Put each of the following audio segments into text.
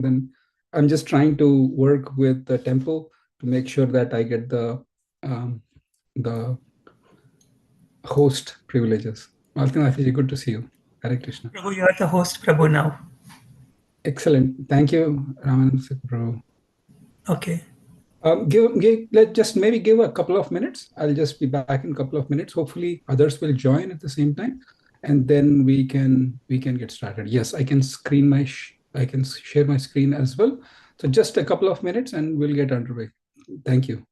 then I'm just trying to work with the temple to make sure that I get the host privileges. Maltinathaji, good to see you. Hare Krishna. Prabhu, you are the host, Prabhu, now. Excellent. Thank you, Ramanand Prabhu. Okay. Let's just maybe give a couple of minutes. I'll just be back in a couple of minutes. Hopefully, others will join at the same time, and then we can get started. Yes, I can I can share my screen as well. So just a couple of minutes, and we'll get underway. Thank you.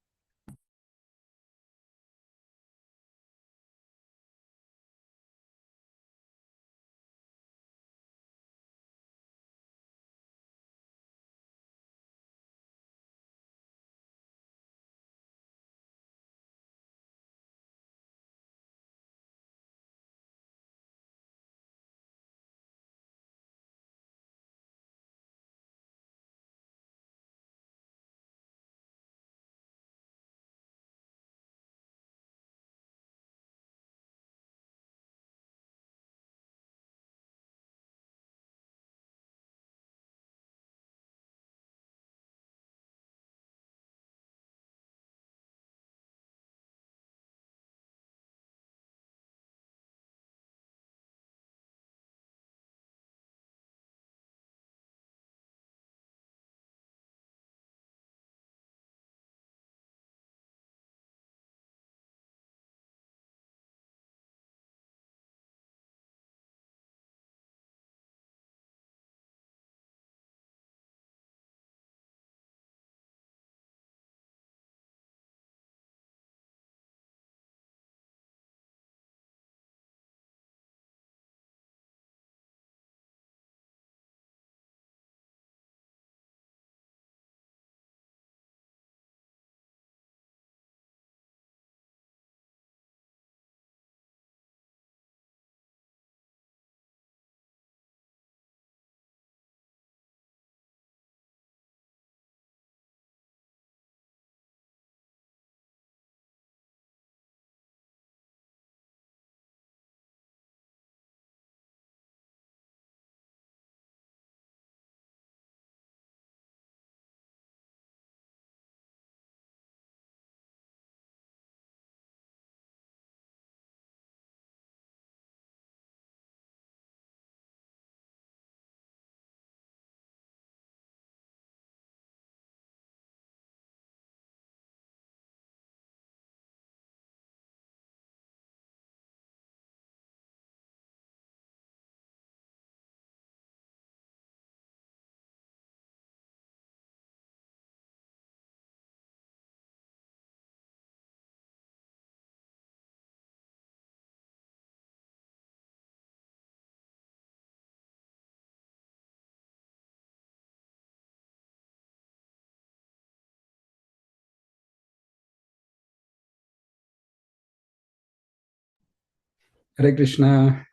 Hare Krishna.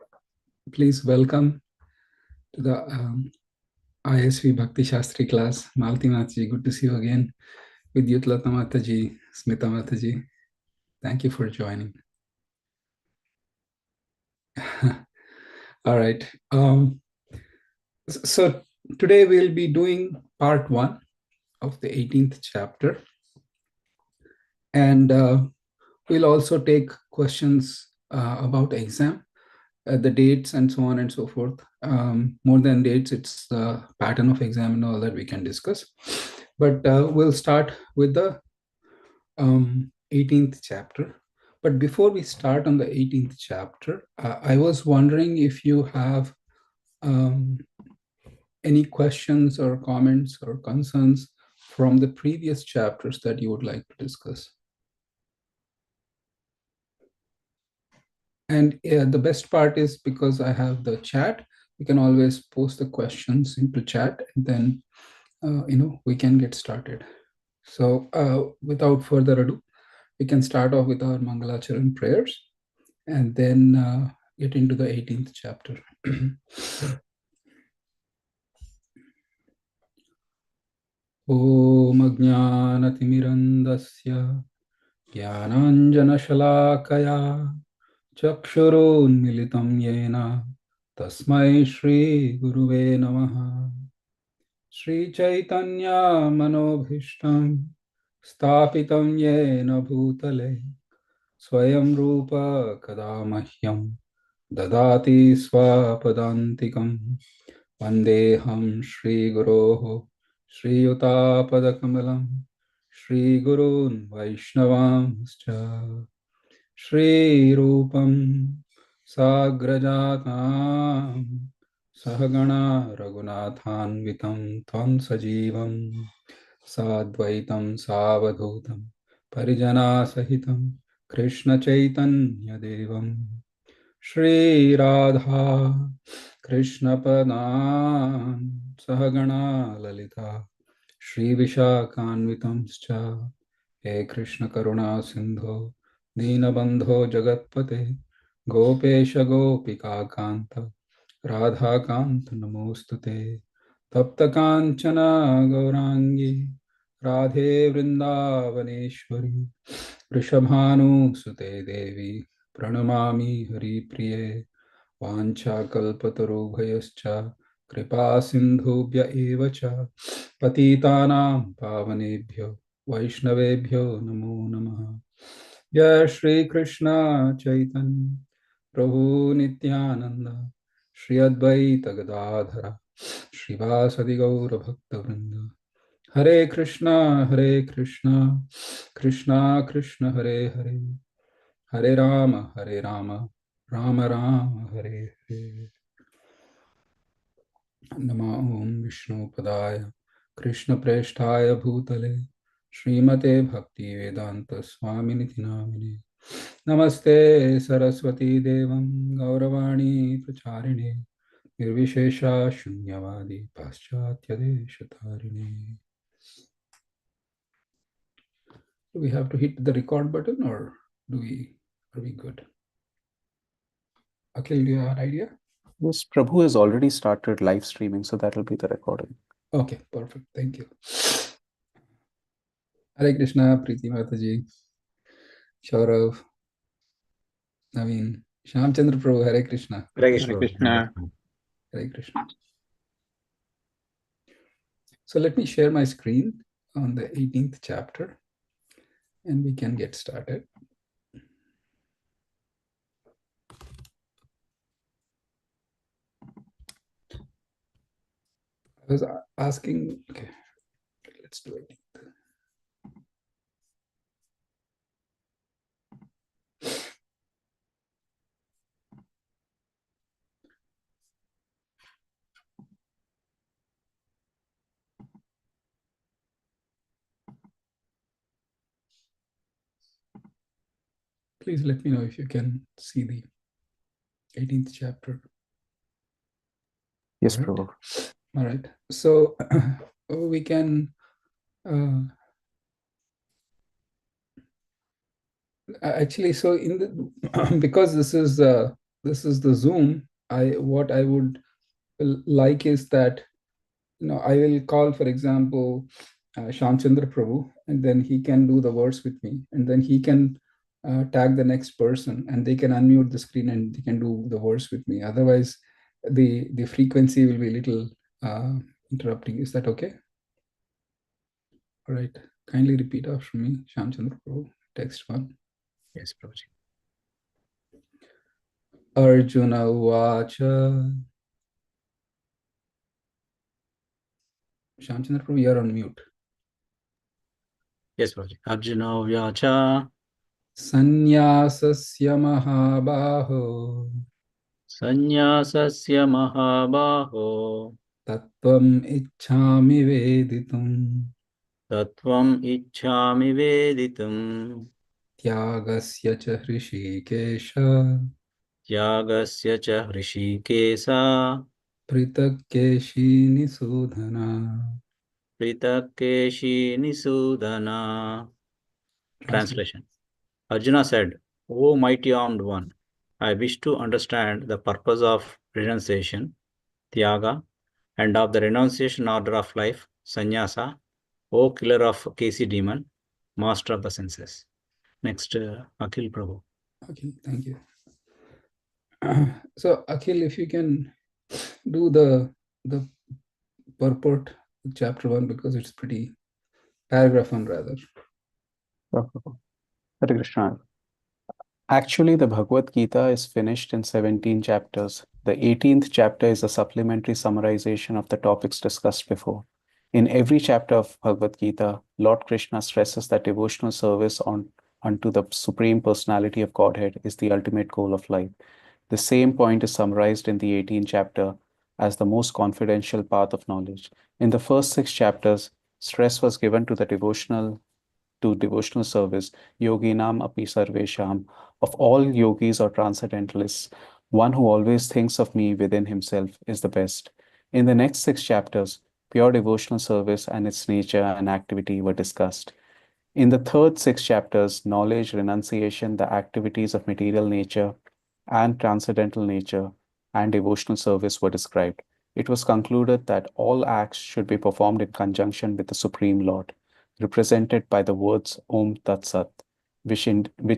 Please welcome to the ISV Bhakti Shastri class. Malti Mataji, good to see you again. Vidyutlata Mataji, Smita Mataji, thank you for joining. All right. So today we'll be doing part 1 of the 18th chapter. And we'll also take questions about exam, the dates and so on and so forth. More than dates, it's the pattern of exam and all that we can discuss. But we'll start with the 18th chapter. But before we start on the 18th chapter, I was wondering if you have any questions or comments or concerns from the previous chapters that you would like to discuss. And the best part is because I have the chat, you can always post the questions into chat, and then we can get started. So without further ado, we can start off with our Mangalacharan prayers and then get into the 18th chapter. Om Ajnanatimirandasya Jnananjanashalakaya Chakshurunmilitam Yena Tasmai Shri Guruve Namaha. Shri Chaitanya Manobhishtam Stapitam Yena Bhutale Swayam Rupa Kadamahyam Dadati Swapadantikam Vandeham Shri Guroho Shri Yutapadakamalam Shri Gurun Vaishnavamscha Shri Rupam Sagrajatam Sahagana Raghunathanvitam Tvam Sajivam Sadvaitam Savadhutam Parijana Sahitam Krishna Chaitanya Devam Shri Radha Krishna Padan Sahagana Lalita Shri Vishakhanvitamscha He Krishna Karuna Sindho Dinabandho Jagatpate Gopesha Gopika Kanta Radha Kanta Namostute Tapta Kanchana Gaurangi Radhe Vrindavaneshwari Vrishabhanu Sute Devi Pranamami Hari Priye Vancha Kalpatarubhayascha Kripa Sindhubhya Evacha Patitanam Pavanebhyo Vaishnavebhyo Namo Namaha Jai Shri Krishna Chaitanya Prabhu Nityananda Shri Advaita Gadadhara Srivasadi Gaura Bhakta Vrinda Hare Krishna Krishna Krishna Hare Hare Hare Rama Rama Rama Hare Hare Nama Om Vishnu Padaya Krishna Presthaya Bhutale Srimate Bhakti Vedanta Swaminiti Namine Namaste Saraswati Devam Gauravani Pracharine Nirvishesha Shunyavadi Paschatya Deshatarine. Do we have to hit the record button or are we good? Akhil, do you have an idea? Yes, Prabhu has already started live streaming, so that will be the recording. Okay, perfect. Thank you. Hare Krishna, Preeti Mataji, Shaurav, Naveen, Shamchandra Prabhu, Hare Krishna. Hare Krishna. Hare Krishna. So let me share my screen on the 18th chapter and we can get started. I was asking, okay, let's do it. Please let me know if you can see the 18th chapter. Yes, Prabhu. All right. So we can actually, so in the because this is the Zoom, what I would like is that I will call, for example, Shamchandra Prabhu, and then he can do the words with me, and then he can tag the next person, and they can unmute the screen and they can do the words with me. Otherwise, the frequency will be a little interrupting. Is that okay? All right. Kindly repeat after me, Shamchandra Prabhu. Text one. Yes, Prabhuji. Arjuna Uvacha. Shamchandra Prabhu, you're on mute. Yes, Prabhuji. Arjuna Vyacha Sannyasasya Mahabaho Sannyasasya Mahabaho Tattvam Ichchami Veditum Tattvam Ichchami Veditum Tyagasya Cha Hrishikesha Yagasya Cha Hrishikesa Pritakkeshi Nisudhana. Pritakeshi Nisudhana. Translation. Arjuna said, O mighty armed one, I wish to understand the purpose of renunciation, Tyaga, and of the renunciation order of life, Sannyasa, O killer of Kesi demon, master of the senses. Next, Akhil Prabhu. Okay, thank you. So Akhil, if you can do the purport with chapter 1 because it's pretty paragraph 1 rather. Hare Krishna. Actually, the Bhagavad Gita is finished in 17 chapters. The 18th chapter is a supplementary summarization of the topics discussed before. In every chapter of Bhagavad Gita, Lord Krishna stresses that devotional service unto the Supreme Personality of Godhead is the ultimate goal of life. The same point is summarized in the 18th chapter as the most confidential path of knowledge. In the first 6 chapters, stress was given to devotional service, yoginam api sarvesham, of all yogis or transcendentalists, one who always thinks of me within himself is the best. In the next 6 chapters, pure devotional service and its nature and activity were discussed. In the third 6 chapters, knowledge, renunciation, the activities of material nature and transcendental nature, and devotional service were described. It was concluded that all acts should be performed in conjunction with the Supreme Lord, represented by the words Om Tat Sat, which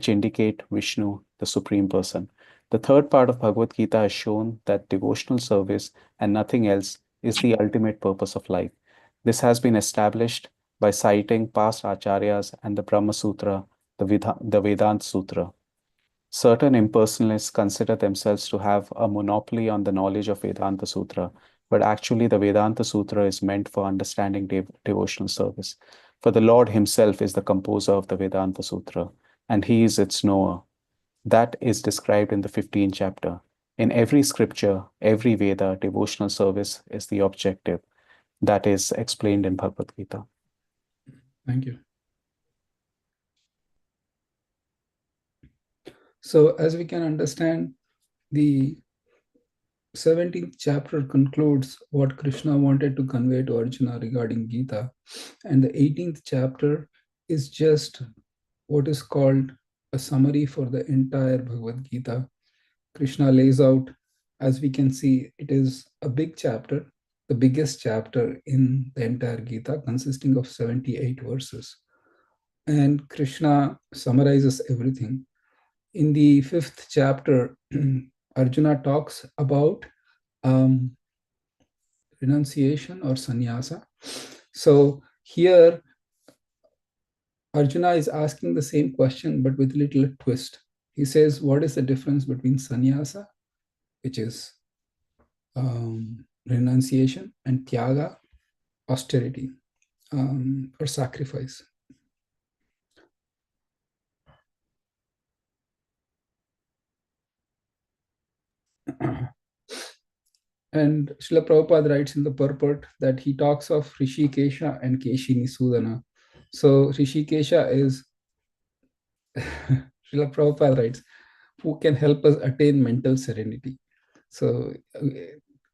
indicate Vishnu, the Supreme Person. The third part of Bhagavad Gita has shown that devotional service and nothing else is the ultimate purpose of life. This has been established by citing past acharyas and the Brahma Sutra, the Vedanta Sutra. Certain impersonalists consider themselves to have a monopoly on the knowledge of Vedanta Sutra, but actually the Vedanta Sutra is meant for understanding devotional service. For the Lord himself is the composer of the Vedanta Sutra, and he is its knower. That is described in the 15th chapter. In every scripture, every Veda, devotional service is the objective. That is explained in Bhagavad Gita. Thank you. So, as we can understand, the 17th chapter concludes what Krishna wanted to convey to Arjuna regarding Gita, and the 18th chapter is just what is called a summary for the entire Bhagavad Gita. Krishna lays out, as we can see, it is a big chapter, the biggest chapter in the entire Gita, consisting of 78 verses. And Krishna summarizes everything. In the 5th chapter, Arjuna talks about renunciation or sannyasa. So here, Arjuna is asking the same question, but with a little twist. He says, what is the difference between sannyasa, which is renunciation, and tyaga, austerity, or sacrifice? And Srila Prabhupada writes in the purport that he talks of Rishikesha and Keshi Nisudana. So Rishikesha is, Srila Prabhupada writes, who can help us attain mental serenity. So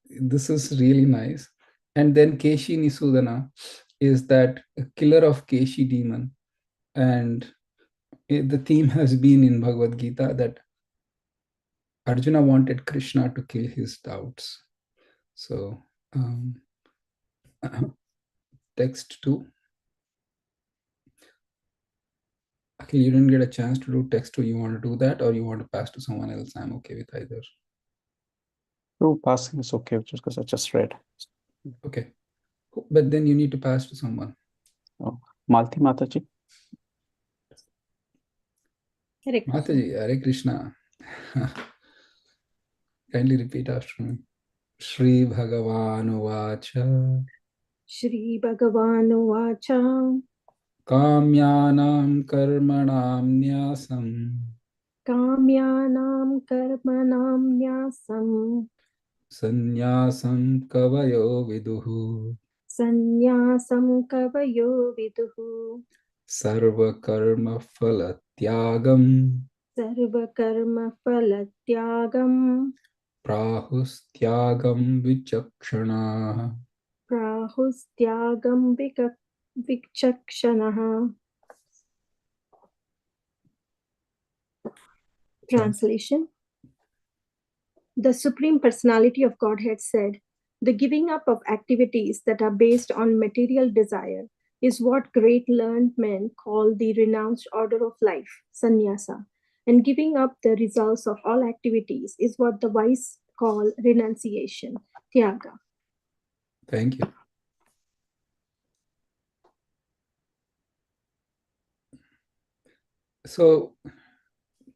this is really nice. And then Keshi Nisudana is that killer of Keshi demon. And the theme has been in Bhagavad Gita that Arjuna wanted Krishna to kill his doubts. So text 2. Akhil, you didn't get a chance to do text 2. You want to do that or you want to pass to someone else? I'm okay with either. So passing is okay, just because I just read. Okay. But then you need to pass to someone. Oh, Malti Mataji. Hare Krishna. Mataji, Hare Krishna. Kindly repeat after me. Shri Bhagavan Vacha Shri Bhagavan Vacha Kamyanam Karmanam Nyasam Kamyanam Karmanam Nyasam Sannyasam Kavayo Viduhu Sannyasam Kavayo Viduhu Sarva Karma Phala Tyagam Sarva Karma Phala Tyagam Prahustyagam Vichakshana. Prahustyagam Vikchakshanaha. Translation. The Supreme Personality of Godhead said, the giving up of activities that are based on material desire is what great learned men call the renounced order of life, sannyasa, and giving up the results of all activities is what the wise call renunciation, tyaga. Thank you. So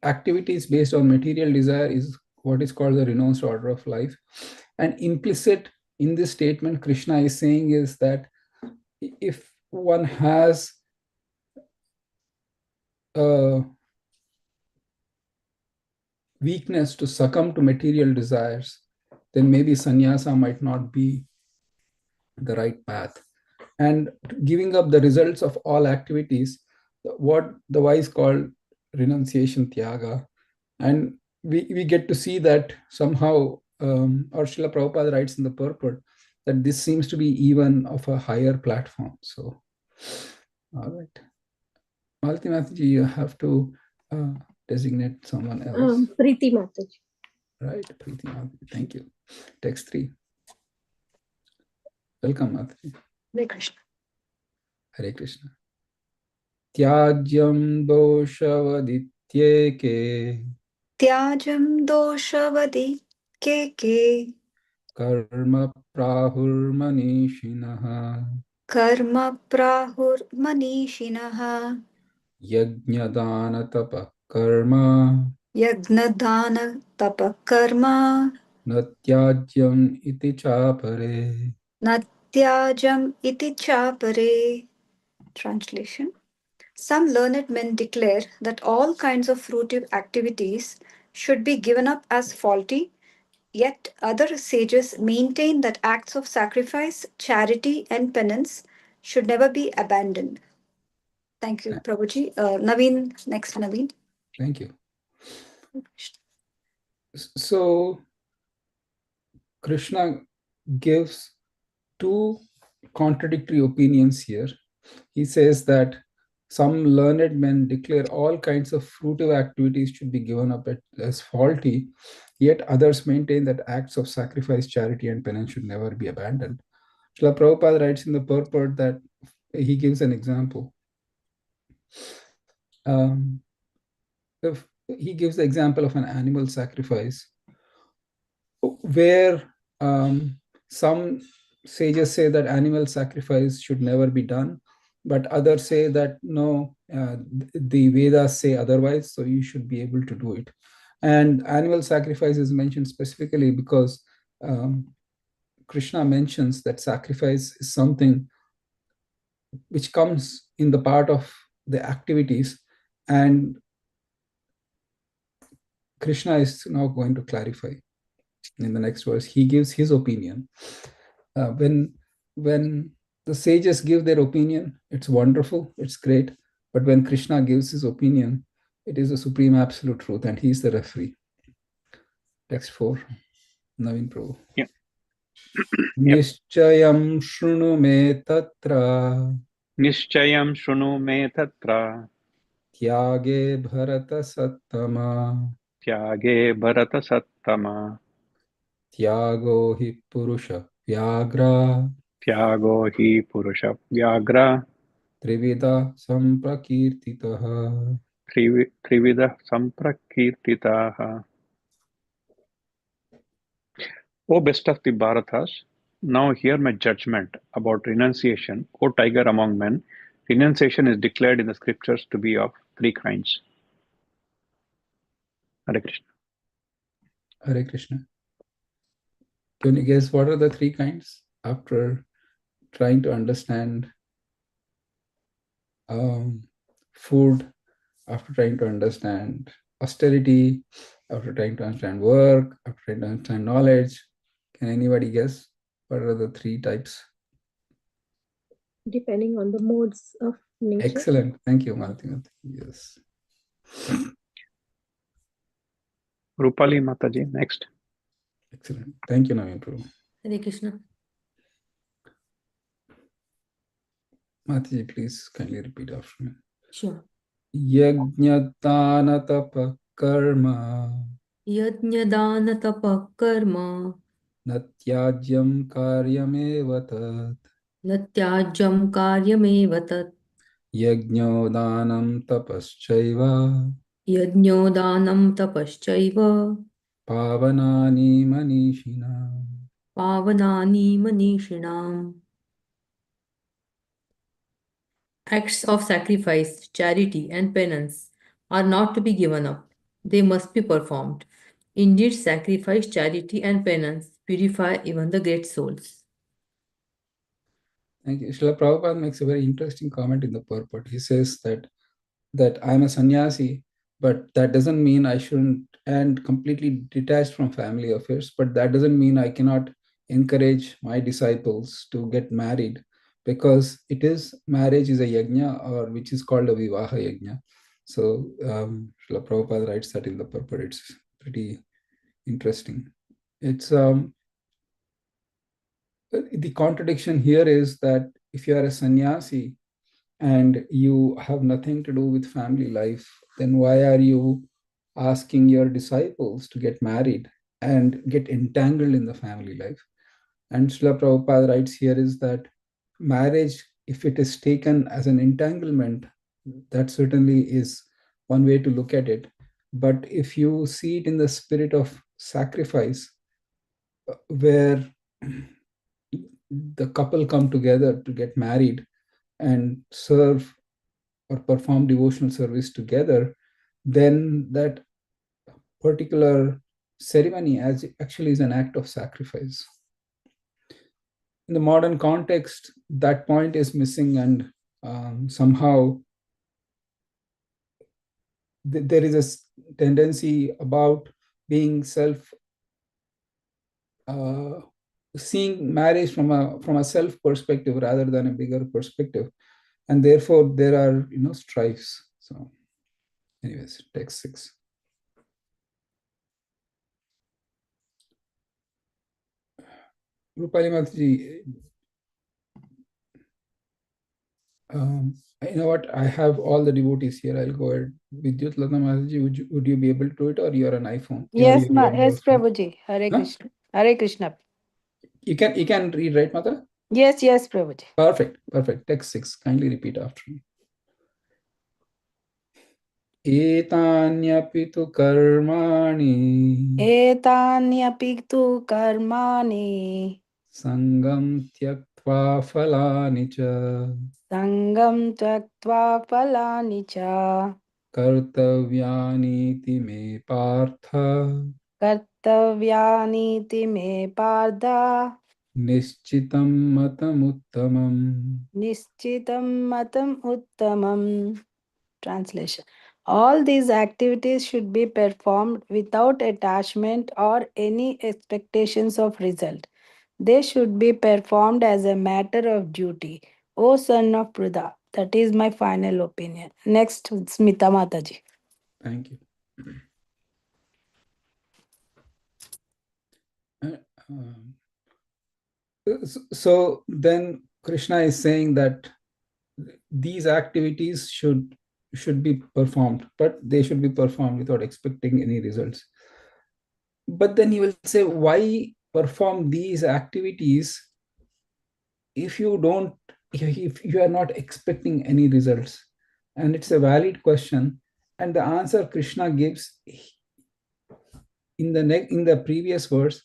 activities based on material desire is what is called the renounced order of life. And implicit in this statement, Krishna is saying is that if one has a weakness to succumb to material desires, then maybe sannyasa might not be the right path. And giving up the results of all activities, what the wise call renunciation tyaga. And we get to see that somehow, or Srila Prabhupada writes in the purport, that this seems to be even of a higher platform. So, all right. Malti Mataji, you have to designate someone else. Preeti Mataji. Right, Preeti Mataji. Thank you. Text 3. Welcome, Mataji. Hare Krishna. Hare Krishna. Tyajyam doshavadityeke Tyajam doshavadi ke karma prahurmanishinaha karma prahur manishinaha yajnadana tapa karma yagnadana tapa karma natyajyam iti chapare. natyajam iti chapare. Translation. Some learned men declare that all kinds of fruitive activities should be given up as faulty, yet other sages maintain that acts of sacrifice, charity, and penance should never be abandoned. Thank you, Prabhuji. Naveen, next Naveen. Thank you. So, Krishna gives two contradictory opinions here. He says that some learned men declare all kinds of fruitive activities should be given up as faulty, yet others maintain that acts of sacrifice, charity, and penance should never be abandoned. Srila Prabhupada writes in the purport that he gives an example. If he gives the example of an animal sacrifice, where some sages say that animal sacrifice should never be done, but others say that no, the Vedas say otherwise, so you should be able to do it. And animal sacrifice is mentioned specifically because Krishna mentions that sacrifice is something which comes in the part of the activities, and Krishna is now going to clarify in the next verse. He gives his opinion. When the sages give their opinion, it's wonderful, it's great. But when Krishna gives his opinion, it is the supreme absolute truth, and he's the referee. Text 4, Naveen Prabhu. Yeah. Nischayam shrunu me tatra Nischayam shunu me tatra tyage bharata sattama tyage bharata sattama tyago hi purusha vyagra tyago hi purusha vyagra trivida samprakirtitaha. trivida samprakirtitaha. O best of the Bharatas, now hear my judgment about renunciation. O tiger among men, renunciation is declared in the scriptures to be of three kinds. Hare Krishna. Hare Krishna. Can you guess what are the three kinds after trying to understand food, after trying to understand austerity, after trying to understand work, after trying to understand knowledge? Can anybody guess what are the three types? Depending on the modes of nature. Excellent. Thank you, Malti. Yes. Rupali Mataji, next. Excellent. Thank you, Naveen Prabhu. Hare Krishna. Mataji, please kindly repeat after me. Sure. Yajnatana tapa karma Yajnadana tapa karma natyajyam karyameva tat natyajam karyameva tat yajno danam tapaschaiva yajnyodanam tapaschaiva pavanani manishina. pavanani manishinam. Acts of sacrifice, charity, and penance are not to be given up. They must be performed. Indeed, sacrifice, charity, and penance purify even the great souls. Thank you. Srila Prabhupada makes a very interesting comment in the purport. He says that I'm a sannyasi, but that doesn't mean I shouldn't, and completely detached from family affairs, but that doesn't mean I cannot encourage my disciples to get married, because it is, marriage is a yajna, or which is called a vivaha yajna. So Srila Prabhupada writes that in the purport. It's pretty interesting. It's the contradiction here is that if you are a sannyasi and you have nothing to do with family life, then why are you asking your disciples to get married and get entangled in the family life? And Srila Prabhupada writes here is that marriage, if it is taken as an entanglement, that certainly is one way to look at it. But if you see it in the spirit of sacrifice, where the couple come together to get married and serve or perform devotional service together, then that particular ceremony as actually is an act of sacrifice. In the modern context, that point is missing, and somehow there is a tendency about being seeing marriage from a self perspective rather than a bigger perspective, and therefore there are strifes. So, anyways, text 6. Rupali Mataji, you know what? I have all the devotees here. I'll go ahead. Vidyut Lata Mataji, would you be able to do it, or you're an iPhone? Yes, Yes, Prabhuji. Hare huh? Krishna. Hare Krishna. You can read, right, Mata? Yes, Prabhuji. Perfect. Text 6. Kindly repeat after me. Etanyaphi tu karmani Etanyaphi tu karmani sangam tyaktva phalani cha sangam tyaktva phalani cha kartavyani me partha kartavyani me partha nishchitam matamuttamam. nishchitam matam uttamam. Translation. All these activities should be performed without attachment or any expectations of result. They should be performed as a matter of duty. O son of Pruda, that is my final opinion. Next, Smita Mataji. Thank you. So then Krishna is saying that these activities should be performed, but they should be performed without expecting any results. But then he will say, why perform these activities if you are not expecting any results? And it's a valid question, and the answer Krishna gives in the previous verse,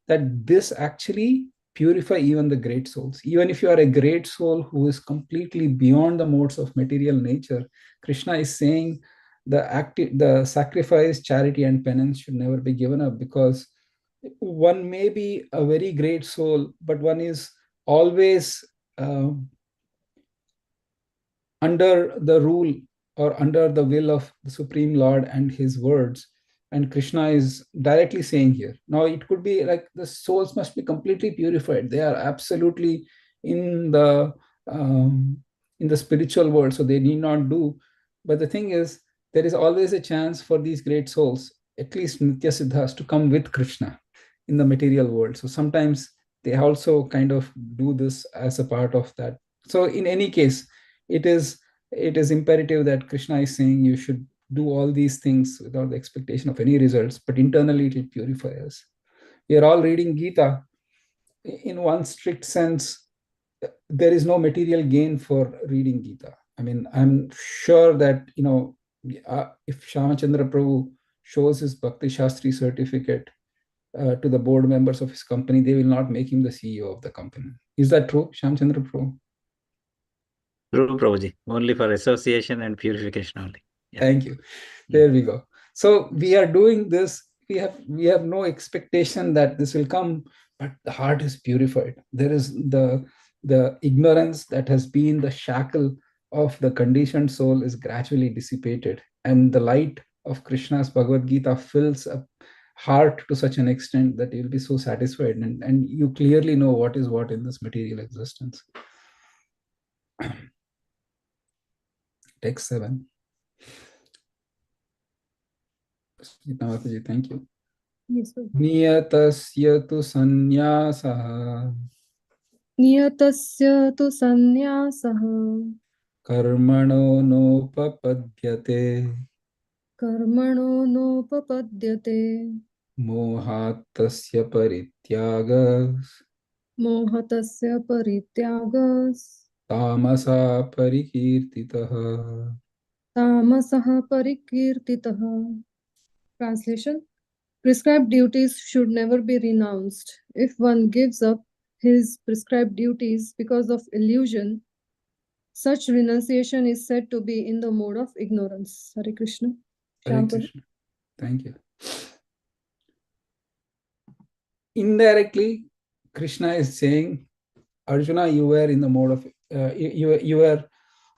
that this actually purify even the great souls. Even if you are a great soul who is completely beyond the modes of material nature, Krishna is saying the sacrifice, charity, and penance should never be given up, because one may be a very great soul, but one is always under the rule or under the will of the Supreme Lord and his words. And Krishna is directly saying here. Now, it could be like the souls must be completely purified. They are absolutely in the spiritual world, so they need not do. But the thing is, there is always a chance for these great souls, at least Nitya Siddhas, to come with Krishna in the material world. So sometimes they also kind of do this as a part of that. So in any case, it is imperative that Krishna is saying you should do all these things without the expectation of any results, but internally it will purify us. We are all reading Gita. In one strict sense, there is no material gain for reading Gita. I mean, I'm sure that, if Shamachandra Prabhu shows his Bhakti Sastri certificate to the board members of his company, they will not make him the CEO of the company. Is that true, Shamachandra Prabhu? True, Prabhuji. Only for association and purification only. Thank you. There we go. So we are doing this. We have no expectation that this will come, but the heart is purified. There is the ignorance that has been the shackle of the conditioned soul is gradually dissipated, and the light of Krishna's Bhagavad Gita fills a heart to such an extent that you'll be so satisfied, and you clearly know what is what in this material existence. Text 7. Thank you. Yes, sir. Niyatasya tu sannyasah Niyatasya tu sannyasah karmano nopapadyate karmano nopapadyate mohatasya parityagas mohatasya parityagas tamasa parikirtitah. tamasah parikirtitah. Translation: prescribed duties should never be renounced. If one gives up his prescribed duties because of illusion, such renunciation is said to be in the mode of ignorance. Hare Krishna. Hare Krishna. Thank you. Indirectly, Krishna is saying, Arjuna, you were in the mode of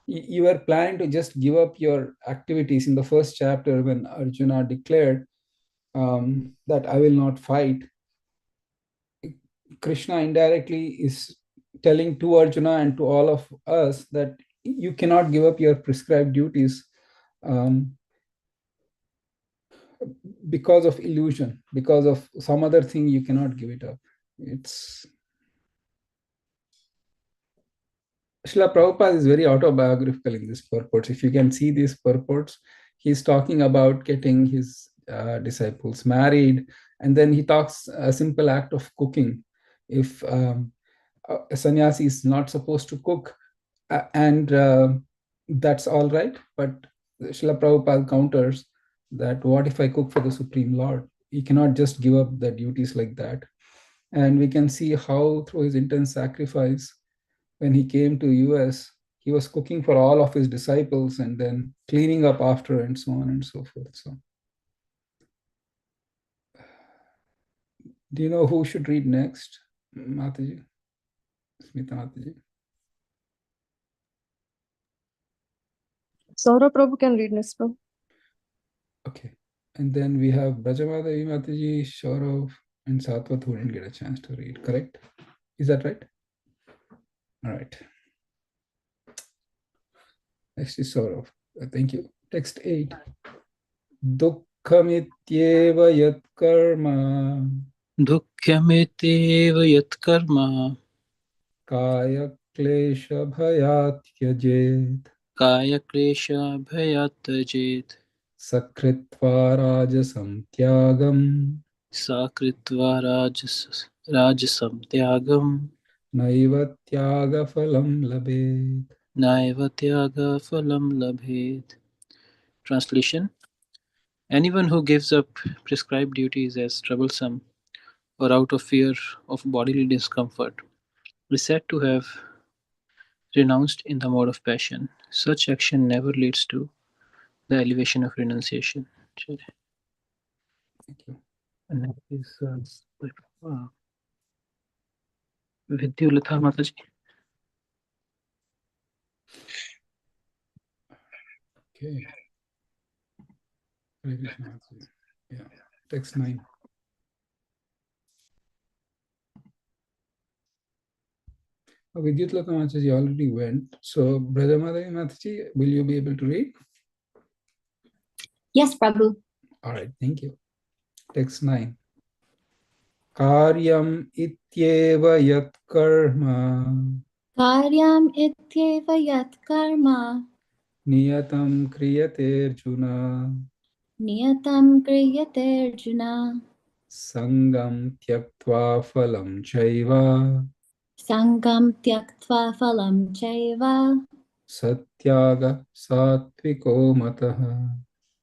you were planning to just give up your activities in the first chapter when Arjuna declared that I will not fight. Krishna indirectly is telling to Arjuna and to all of us that you cannot give up your prescribed duties because of illusion, because of some other thing. You cannot give it up. Srila Prabhupada is very autobiographical in this purports. If you can see these purports, he's talking about getting his disciples married, and then he talks a simple act of cooking. If a sannyasi is not supposed to cook, and that's all right, but Srila Prabhupada counters that what if I cook for the Supreme Lord? He cannot just give up the duties like that. And we can see how through his intense sacrifice, when he came to US, he was cooking for all of his disciples and then cleaning up after and so on and so forth. So, do you know who should read next? Mataji? Smita Mataji? Saurabh Prabhu can read next, Prabhu. Okay. And then we have Brajamadavi Mataji, Shaurav, and Satwat who didn't get a chance to read, correct? Is that right? All right. Next is Saurav. Thank you. Text 8. Dukkhamityeva yat karma Dukhyamitev yat karma kaya klesha bhayat yajet kaya klesha bhayat tajet sakritva rajasam tyagam sakritva rajasam tyagam naiva tyaga phalam labhet. naiva tyaga phalam labhet. Translation: anyone who gives up prescribed duties as troublesome or out of fear of bodily discomfort is said to have renounced in the mode of passion. Such action never leads to the elevation of renunciation. Thank you. And that is Vidyulata Mataji. Okay. Hare Krishna Mataji. Yeah. Text 9. Vidyut Lata Mataji already went. So, Brother Madhavi Mataji, will you be able to read? Yes, Prabhu. All right, thank you. Text 9. Karyam ityeva yat karma Karyam ityeva yat karma niyatam kriyate arjuna niyatam kriyate arjuna sangam tyaktva phalam chaiva sangam tyaktva phalam chaiva satyaga satviko mataha.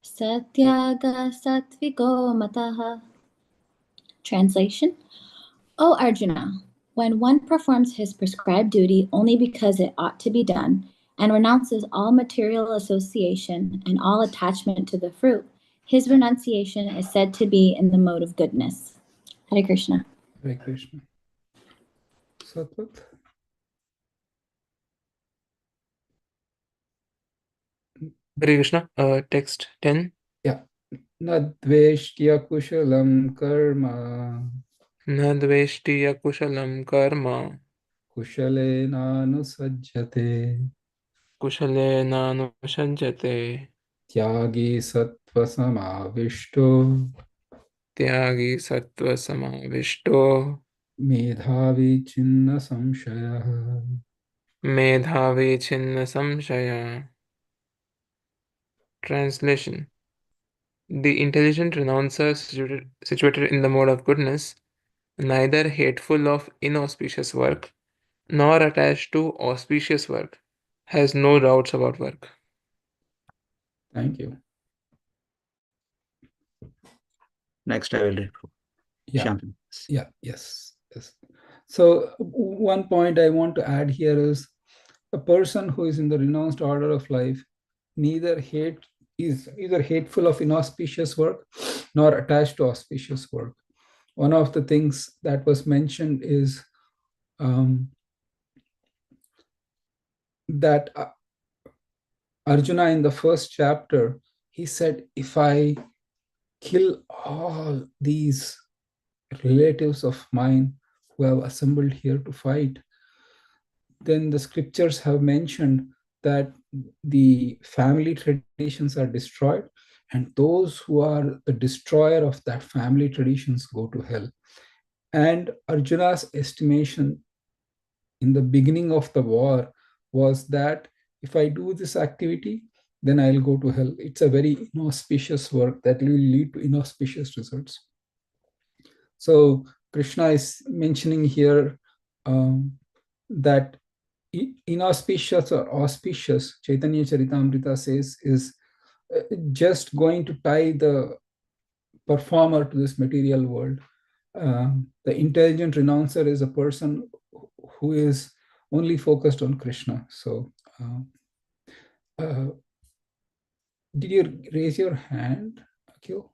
satyaga satviko mataha. Translation: O Arjuna, when one performs his prescribed duty only because it ought to be done, and renounces all material association and all attachment to the fruit, his renunciation is said to be in the mode of goodness. Hare Krishna. Hare Krishna. Satwat? Hare Krishna. Text 10. Yeah. Nadveshtya kushalam karma Na dveshti kushalam karma kushalena anusajjate kushalena anushanjate tyagi sattva samavishto tyagi sattva samavishto medhavi chinna samshaya. medhavi chinna samshaya. Translation. The intelligent renouncer situated in the mode of goodness, neither hateful of inauspicious work nor attached to auspicious work, has no doubts about work. Thank you. Next, I will read. Yeah. Champion. Yeah. Yes. Yes. So one point I want to add here is a person who is in the renounced order of life is either hateful of inauspicious work nor attached to auspicious work. One of the things that was mentioned is that Arjuna in the first chapter, he said, if I kill all these relatives of mine who have assembled here to fight, then the scriptures have mentioned that the family traditions are destroyed, and those who are the destroyer of that family traditions go to hell. And Arjuna's estimation in the beginning of the war was that if I do this activity, then I'll go to hell. It's a very inauspicious work that will lead to inauspicious results. So Krishna is mentioning here that inauspicious or auspicious, Chaitanya Charitamrita says, is just going to tie the performer to this material world. The intelligent renouncer is a person who is only focused on Krishna. So, did you raise your hand, Akhil?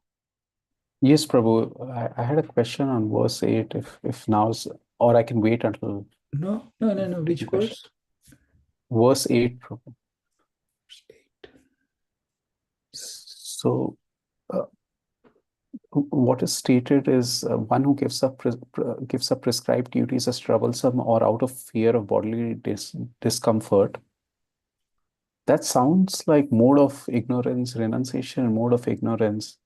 Yes, Prabhu. I had a question on verse 8. If now's, or I can wait until. No. Which verse? Verse 8, Prabhu. Verse 8. So, what is stated is one who gives up prescribed duties as troublesome or out of fear of bodily discomfort. That sounds like mode of ignorance, renunciation, mode of ignorance.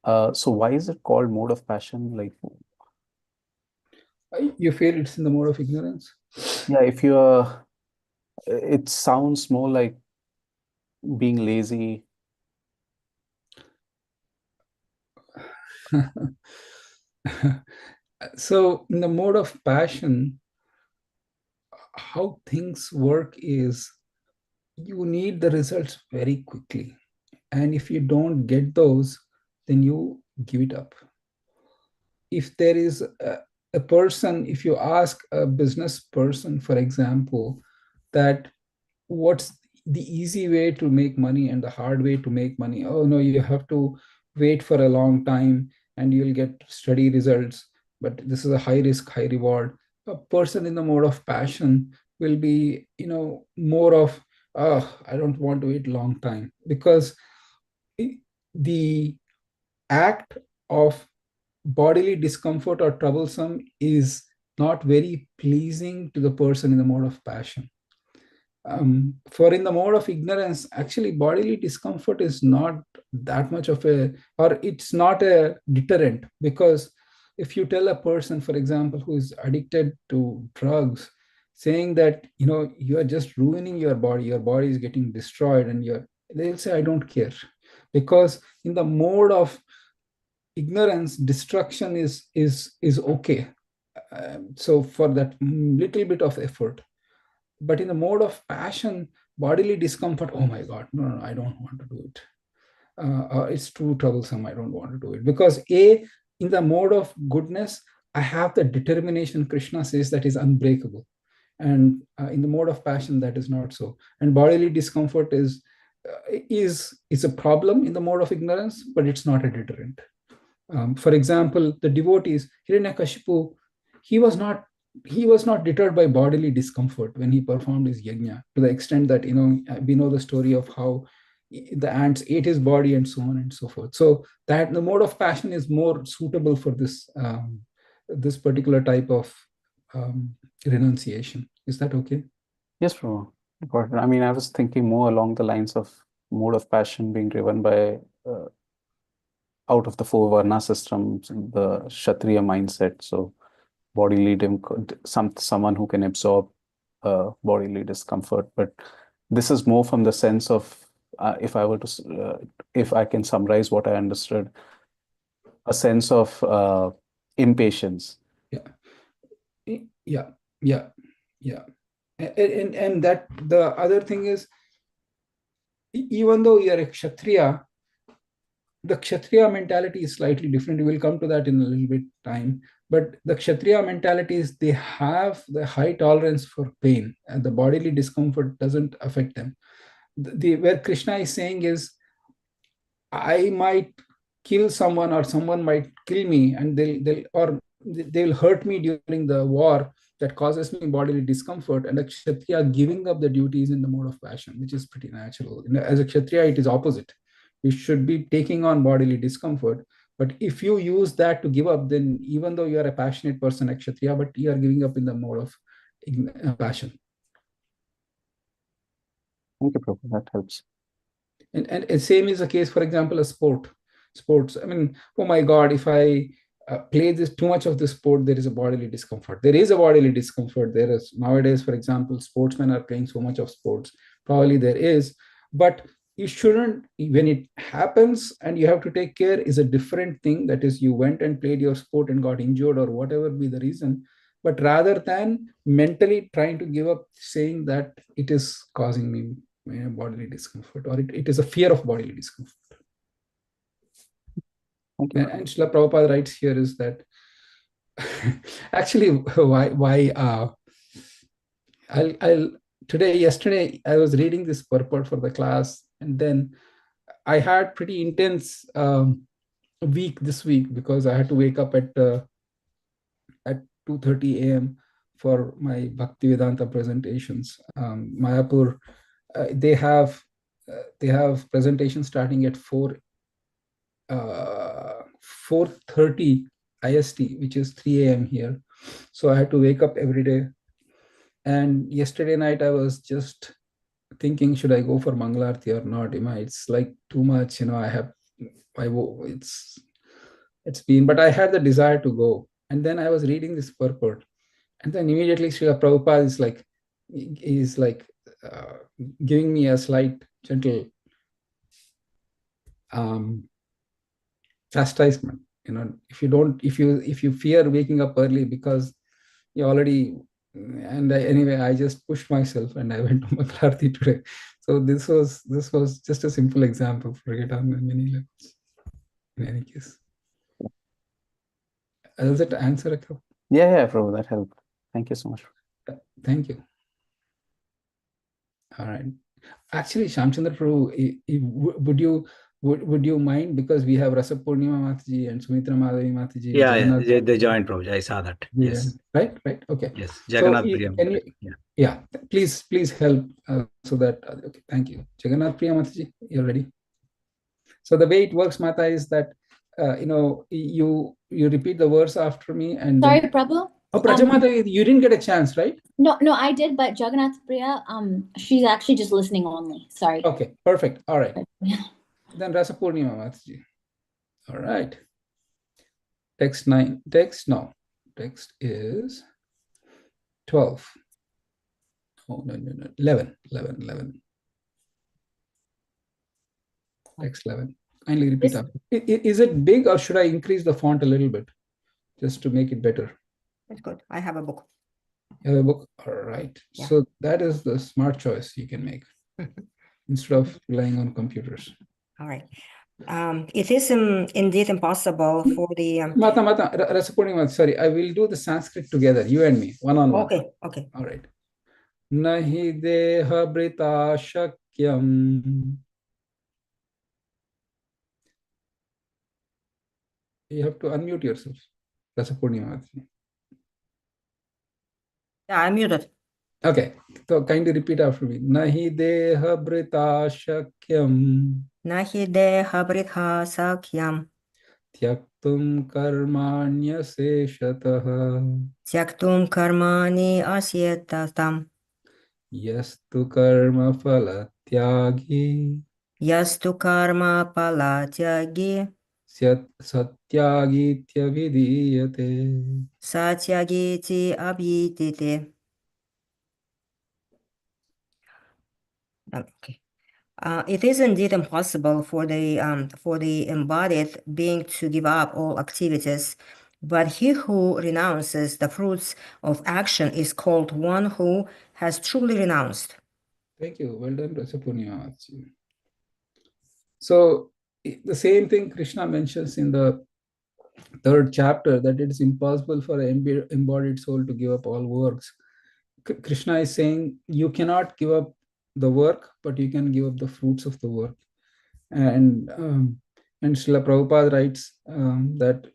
So why is it called mode of passion? Like, you feel it's in the mode of ignorance? Yeah, it sounds more like being lazy. So in the mode of passion, how things work is you need the results very quickly. And if you don't get those, then you give it up. If there is a person, if you ask a business person, for example, that what's the easy way to make money and the hard way to make money? Oh, no, you have to wait for a long time and you'll get steady results. But this is a high risk, high reward. A person in the mode of passion will be, more of, oh, I don't want to wait long time, because the act of bodily discomfort or troublesome is not very pleasing to the person in the mode of passion. For in the mode of ignorance, actually bodily discomfort is not that much of or it's not a deterrent, because if you tell a person, for example, who is addicted to drugs, saying that, you are just ruining your body is getting destroyed, and they'll say, I don't care. Because in the mode of ignorance, destruction is okay. So for that little bit of effort. But in the mode of passion, bodily discomfort, oh my God, no, I don't want to do it. It's too troublesome, I don't want to do it. Because in the mode of goodness, I have the determination, Krishna says, that is unbreakable. And in the mode of passion, that is not so. And bodily discomfort is a problem in the mode of ignorance, but it's not a deterrent. For example, the devotees, Hiranyakashipu, he was not deterred by bodily discomfort when he performed his yajna, to the extent that we know the story of how the ants ate his body and so on and so forth. So that the mode of passion is more suitable for this particular type of renunciation. Is that okay? Yes, Prabhu. But I mean, I was thinking more along the lines of mode of passion being driven by out of the four varna systems, the Kshatriya mindset. So bodily someone who can absorb bodily discomfort. But this is more from the sense of if I can summarize what I understood, a sense of impatience. Yeah. And that the other thing is, even though you're a Kshatriya, the Kshatriya mentality is slightly different. We'll come to that in a little bit time. But the Kshatriya mentality is they have the high tolerance for pain, and the bodily discomfort doesn't affect them. Where Krishna is saying is, I might kill someone or someone might kill me, and they'll hurt me during the war that causes me bodily discomfort. And a Kshatriya giving up the duties in the mode of passion, which is pretty natural. As a Kshatriya, it is opposite. You should be taking on bodily discomfort. But if you use that to give up, then even though you are a passionate person, a Kshatriya, but you are giving up in the mode of passion. Thank you, Prabhu. That helps. And same is the case, for example, sports. I mean, oh my God, if I play this too much of the sport, there is a bodily discomfort. There is a bodily discomfort. There is nowadays, for example, sportsmen are playing so much of sports. Probably there is, but you shouldn't. When it happens and you have to take care, is a different thing. That is, you went and played your sport and got injured or whatever be the reason. But rather than mentally trying to give up, saying that it is causing me bodily discomfort, or it is a fear of bodily discomfort. And Srila Prabhupada writes here is that actually why yesterday I was reading this purport for the class, and then I had pretty intense week this week because I had to wake up at 2:30 a.m. for my Bhakti Vedanta presentations. Mayapur, they have presentations starting at 4:30 IST, which is 3 a.m. here. So I had to wake up every day. And yesterday night I was just thinking, should I go for Mangalarti or not? It's like too much, it's been, but I had the desire to go. And then I was reading this purport, and then immediately Srila Prabhupada is like giving me a slight gentle chastisement. If you fear waking up early because you already, and anyway, I just pushed myself and I went to Mangalarti today. So this was just a simple example. Forget on many levels. In any case, does it answer a couple? Yeah, Prabhu, that helped. Thank you so much. Thank you. All right. Actually, Shamchandra Prabhu, would you mind, because we have Rasa Purnima Mataji and Sumitra Madhavi Mataji? Yeah, they joined, Prabhu. I saw that. Yes. Right. Okay. Yes. Jagannath Priya. Yeah. Please help so that. Okay. Thank you. Jagannath Priya Mataji, you're ready. So the way it works, Mata, is that you repeat the verse after me, and sorry, Prabhu. Oh, Prajamata, you didn't get a chance, right? No, I did, but Jagannath Priya, she's actually just listening only. Sorry. Okay, perfect. All right. Then Rasa Purnima Mataji. All right. Text 9. Text is 12. Oh, no. 11. Text 11. Kindly repeat after. Is it big, or should I increase the font a little bit just to make it better? That's good. I have a book. You have a book? All right. Yeah. So that is the smart choice you can make instead of relying on computers. All right. It is indeed impossible for the... Mata, Rasapurnima, sorry, I will do the Sanskrit together, you and me, one-on-one. Okay. All right. nahi dehabrita shakyam. You have to unmute yourself. That's a Purnima. Yeah, I'm muted. Okay, so kindly repeat after me. Nahi dehabrita shakyam. Nahi deha britha sakyam. Tyaktum karmanya seshataha. Tyaktum karmani asyetatam. Yastu karma phala tyagi. Yastu karma pala tyagi. Satyagitya vidiyate. Satyagiti abhitite. Okay. It is indeed impossible for the embodied being to give up all activities, but he who renounces the fruits of action is called one who has truly renounced. Thank you. Well done, Rasapunya. So the same thing Krishna mentions in the third chapter, that it is impossible for an embodied soul to give up all works. Krishna is saying you cannot give up the work, but you can give up the fruits of the work. And Srila Prabhupada writes that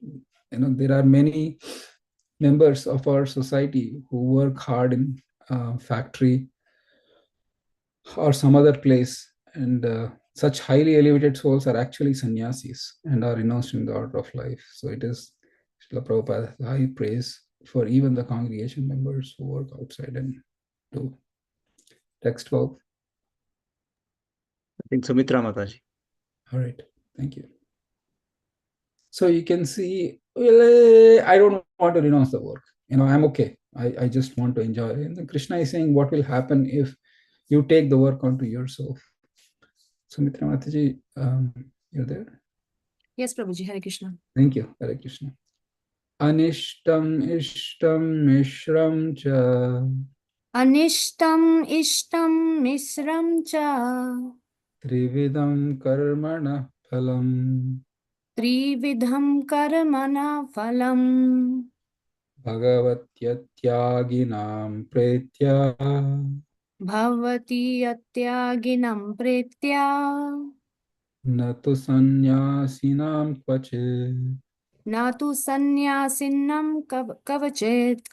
there are many members of our society who work hard in factory or some other place, and such highly elevated souls are actually sannyasis and are renounced in the order of life. So it is Srila Prabhupada's high praise for even the congregation members who work outside and do. Text 12. I think Sumitra Mataji. All right, thank you. So you can see, well, I don't want to renounce the work. I'm okay. I just want to enjoy. And then Krishna is saying, what will happen if you take the work onto yourself? Sumitra Mataji, you're there? Yes, Prabhuji. Hare Krishna. Thank you. Hare Krishna. Anishtam ishtam mishram cha. Anishtam ishtam misram cha. Trividam karmana phalam. Trividham karmana phalam. Bhagavatyattyaginam pretya. Bhavati atyaginam pretya. Natu sanyasinam kvache. Natu sannyasinam kavachet.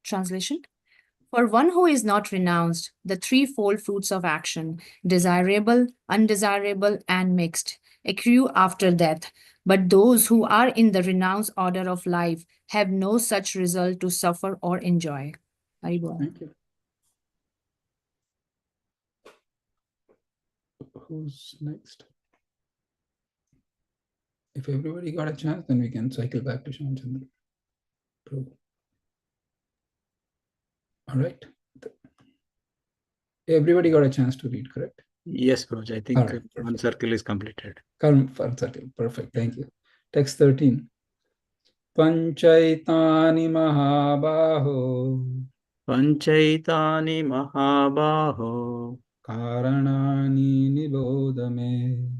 Translation. For one who is not renounced, the threefold fruits of action, desirable, undesirable, and mixed, accrue after death. But those who are in the renounced order of life have no such result to suffer or enjoy. Haribol. Thank you. Who's next? If everybody got a chance, then we can cycle back to Shamchandra. All right. Everybody got a chance to read, correct? Yes, Prabhuji. I think right, one circle is completed. One circle. Perfect. Thank you. Text 13. Panchaitani mahabaho. Panchaitani mahabaho. Karanani nibodame.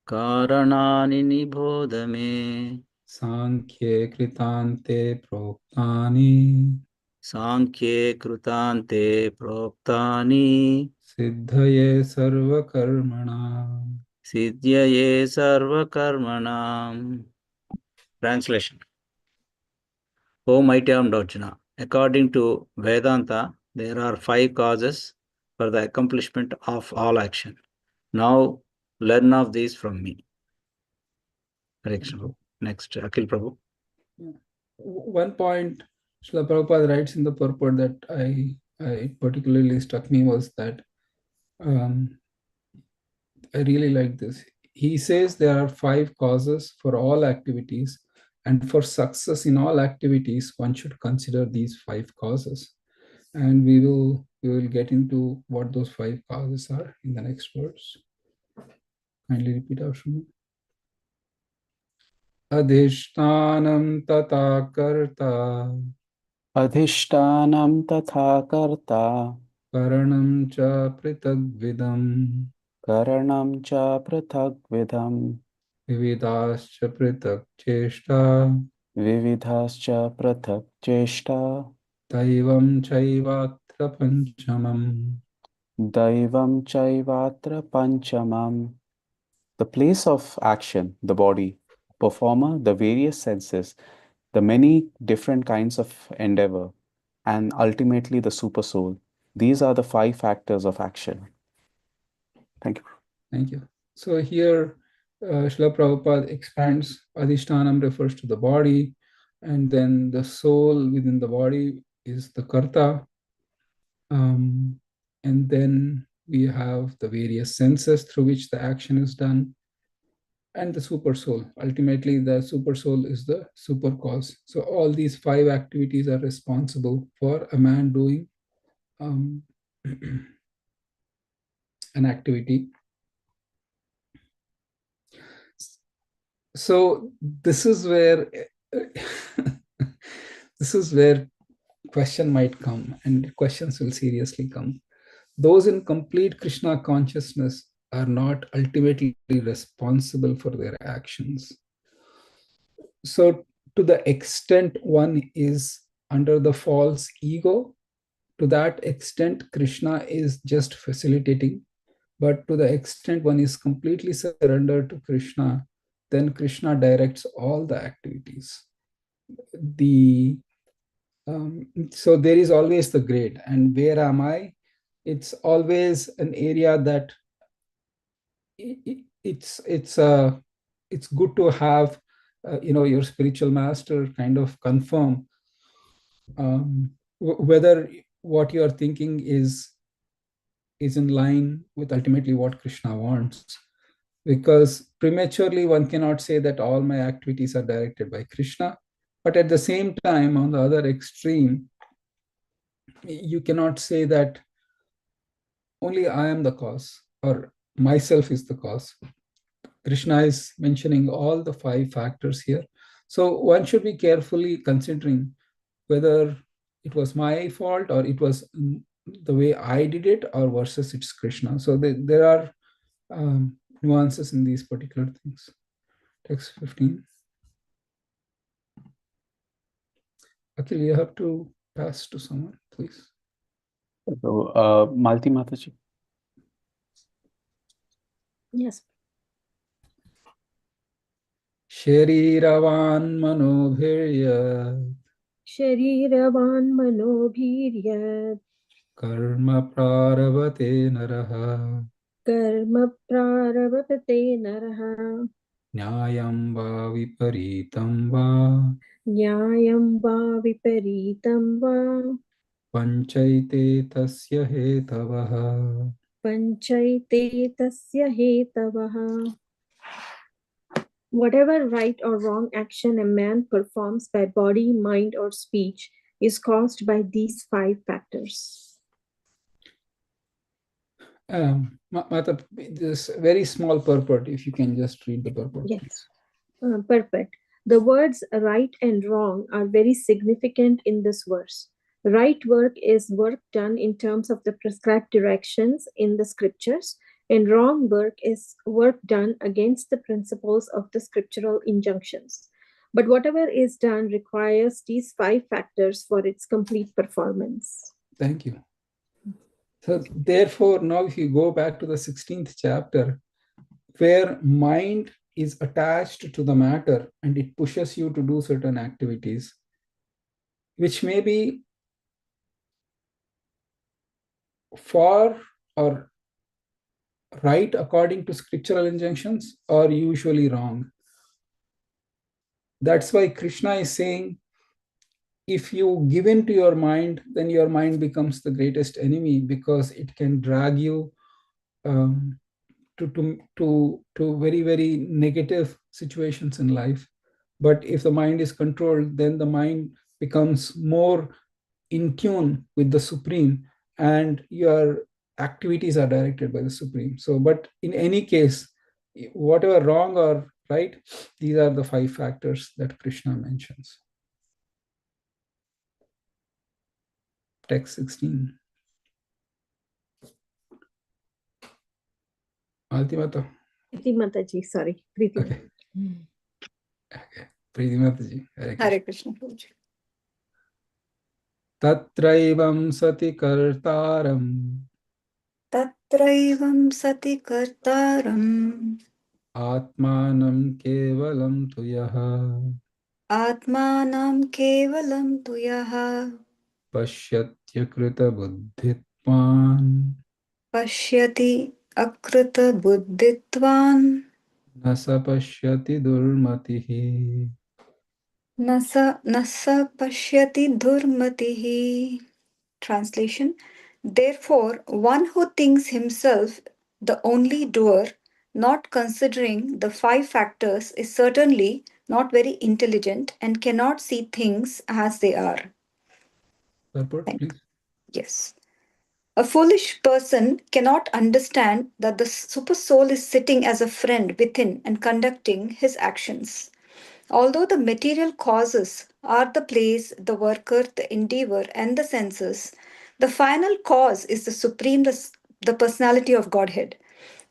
Karanani nibodame. Sankhye kritante proktani. Sankhye krutante proktani. Siddhaye sarva karmana. Siddhyaye sarva karmanam. Translation. O mighty armed Arjuna, according to Vedanta, there are 5 causes for the accomplishment of all action. Now learn of these from me. Hare Krishna. Next, Akhil Prabhu. Yeah. One point Srila Prabhupada writes in the purport that I particularly struck me was that I really like this. He says there are 5 causes for all activities, and for success in all activities, one should consider these 5 causes. And we will get into what those 5 causes are in the next verse. Kindly repeat after me. Adhishtanam tata karta. Adhishtanam tatha karta. Karanam cha pritagvidam. Karanam cha prathak vidham. Vividascha pritak cheshta. vividhascha prathak cheshta Daivam chaivatra panchamam. daivam chaivatra panchamam. The place of action, the body, performer, the various senses, the many different kinds of endeavor, and ultimately the super soul. These are the 5 factors of action. Thank you. Thank you. So here, Srila Prabhupada expands Adhishtanam refers to the body, and then the soul within the body is the karta. And then we have the various senses through which the action is done, and the super soul. Ultimately, the super soul is the super cause. So all these 5 activities are responsible for a man doing an activity. So this is where this is where question might come, and questions will seriously come. Those in complete Krishna consciousness are not ultimately responsible for their actions. So to the extent one is under the false ego, to that extent Krishna is just facilitating. But to the extent one is completely surrendered to Krishna, then Krishna directs all the activities. So there is always the grade. And where am I? It's always an area that it's good to have your spiritual master kind of confirm whether what you are thinking is in line with ultimately what Krishna wants. Because prematurely one cannot say that all my activities are directed by Krishna, but at the same time, on the other extreme, you cannot say that only I am the cause or myself is the cause. Krishna is mentioning all the 5 factors here. So one should be carefully considering whether it was my fault or it was the way I did it or versus it's Krishna. So there are nuances in these particular things. Text 15. Akhil, you have to pass to someone, please. So, Malti Mataji. Yes. Shariravan manobhirya Shariravan manobhiryat karma praravate naraha karma prarabhate naraha nyayam va viparitam va nyayam va viparitam va panchaite tasya hetavaha. panchaite tasya hetavaha. Whatever right or wrong action a man performs by body, mind, or speech is caused by these 5 factors. Mata, this very small purport, if you can just read the purport. Yes, perfect. The words right and wrong are very significant in this verse. Right work is work done in terms of the prescribed directions in the scriptures, and wrong work is work done against the principles of the scriptural injunctions. But whatever is done requires these 5 factors for its complete performance. Thank you. So therefore, now if you go back to the 16th chapter, where mind is attached to the matter and it pushes you to do certain activities, which may be for or right according to scriptural injunctions or usually wrong. That's why Krishna is saying, if you give in to your mind, then your mind becomes the greatest enemy because it can drag you to very, very negative situations in life. But if the mind is controlled, then the mind becomes more in tune with the Supreme and your activities are directed by the Supreme. So, but in any case, whatever wrong or right, these are the 5 factors that Krishna mentions. Text 16. Altimata. Priti Mataji, sorry. Priti. Okay. Okay. Preeti Mataji, Hare Krishna. Hare Krishna, Prabhuji. Tatraivam sati kartaram Tatraivam sati kartaram atmanam kevalam tuyaha atmanam kevalam tuyaha pashyatya krita buddhitvan pashyati akrita buddhitvan nasa pashyati durmatihi. nasa pashyati durmatihi. Translation. Therefore, one who thinks himself the only doer, not considering the five factors, is certainly not very intelligent and cannot see things as they are. Purport, please. Yes. A foolish person cannot understand that the super soul is sitting as a friend within and conducting his actions. Although the material causes are the place, the worker, the endeavor, and the senses, the final cause is the supreme, the personality of Godhead.